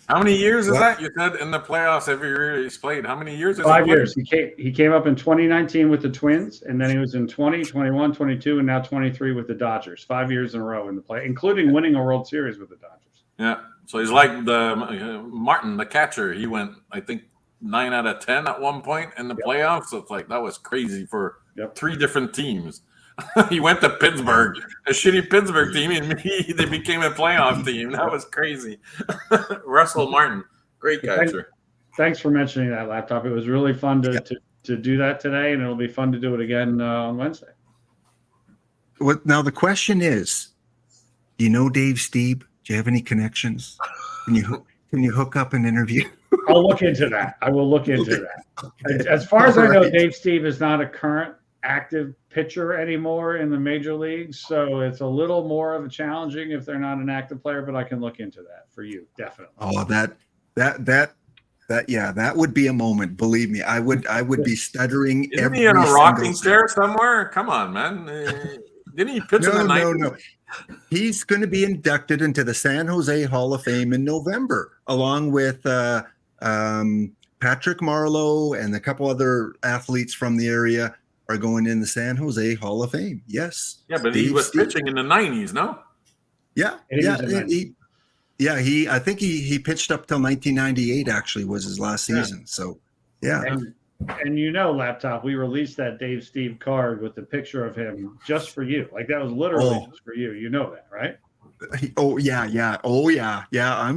How many years is that? You said in the playoffs every year he's played. How many years? Has 5 he played? years. He came up in 2019 with the Twins, and then he was in 20, 21, 22, and now 23 with the Dodgers. 5 years in a row in the play, including winning a World Series with the Dodgers. Yeah. So he's like the Martin, the catcher. He went, I think, 9 out of 10 at one point in the playoffs. So it's like that was crazy for 3 different teams. He went to Pittsburgh, a shitty Pittsburgh team, and they became a playoff team. That was crazy. Russell Martin, great catcher. Thanks for mentioning that, Laptop. It was really fun to do that today, and it'll be fun to do it again on Wednesday. Now the question is, do you know Dave Steeb? Do you have any connections? Can you hook up an interview? I'll look into that. I will look into that. Okay. As far as I know, Dave Steeb is not a current active pitcher anymore in the major leagues, so it's a little more of a challenging if they're not an active player, but I can look into that for you, definitely. Oh, that would be a moment. Believe me, I would be stuttering. Isn't he in a rocking chair somewhere? Come on, man. Didn't he pitch in the 90s? No. He's going to be inducted into the San Jose Hall of Fame in November, along with Patrick Marleau and a couple other athletes from the area are going in the San Jose Hall of Fame. Yes. Yeah, but he was pitching in the 90s, no? Yeah. I think he pitched up till 1998 actually was his last season. So, yeah. And Laptop, we released that Dave Steeb card with the picture of him just for you. Like that was literally just for you. You know that, right? Oh yeah. Oh yeah. Yeah.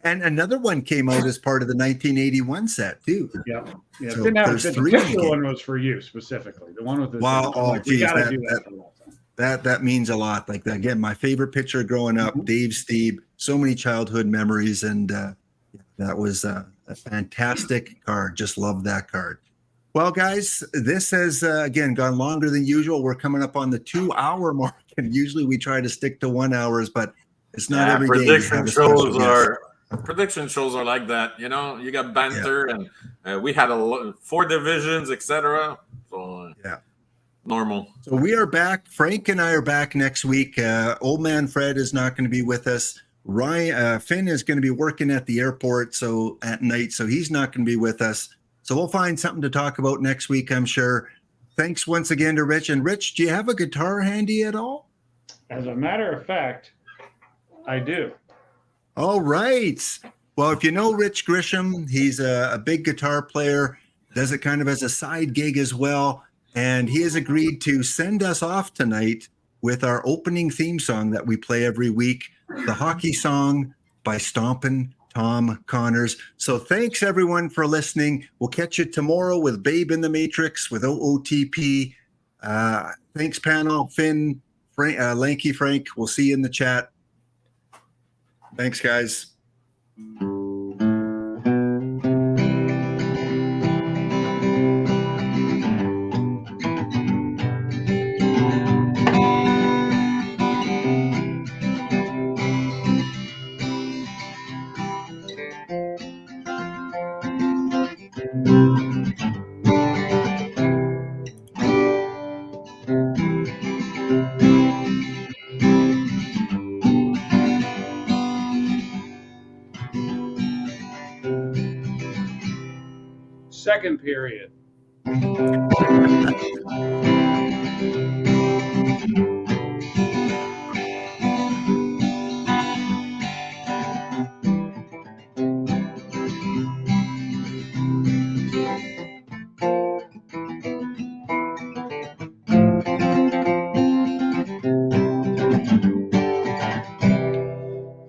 And another one came out as part of the 1981 set too. Yeah. So didn't have there's the 3. picture one was for you specifically. The one with the wow. Oh, we geez, gotta do that for a long time. That means a lot. Like again, my favorite pitcher growing up, Dave Steeb. So many childhood memories, and that was a fantastic card. Just love that card. Well, guys, this has again gone longer than usual. We're coming up on the 2-hour mark, and usually we try to stick to 1 hour, but it's not every day. Prediction shows are like that. You got banter, and we had 4 divisions, etc. So normal. So we are back. Frank and I are back next week. Old man Fred is not going to be with us. Finn is going to be working at the airport at night, so he's not going to be with us. So we'll find something to talk about next week, I'm sure. Thanks once again to Rich. And Rich, do you have a guitar handy at all? As a matter of fact, I do. All right. Well, if you know Rich Grisham, he's a big guitar player, does it kind of as a side gig as well. And he has agreed to send us off tonight with our opening theme song that we play every week, the hockey song by Stompin' Tom Connors. So thanks everyone for listening. We'll catch you tomorrow with Babe in the Matrix with OOTP. Thanks panel, Finn, Frank, Lanky Frank. We'll see you in the chat. Thanks guys. Second period.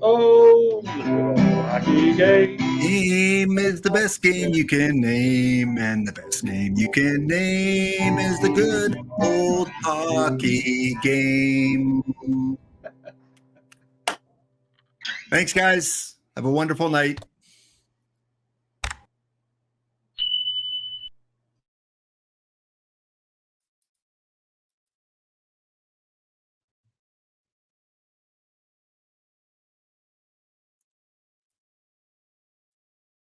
Oh, hockey game. Game is the best game you can name, and the best game you can name is the good old hockey game. Thanks, guys. Have a wonderful night.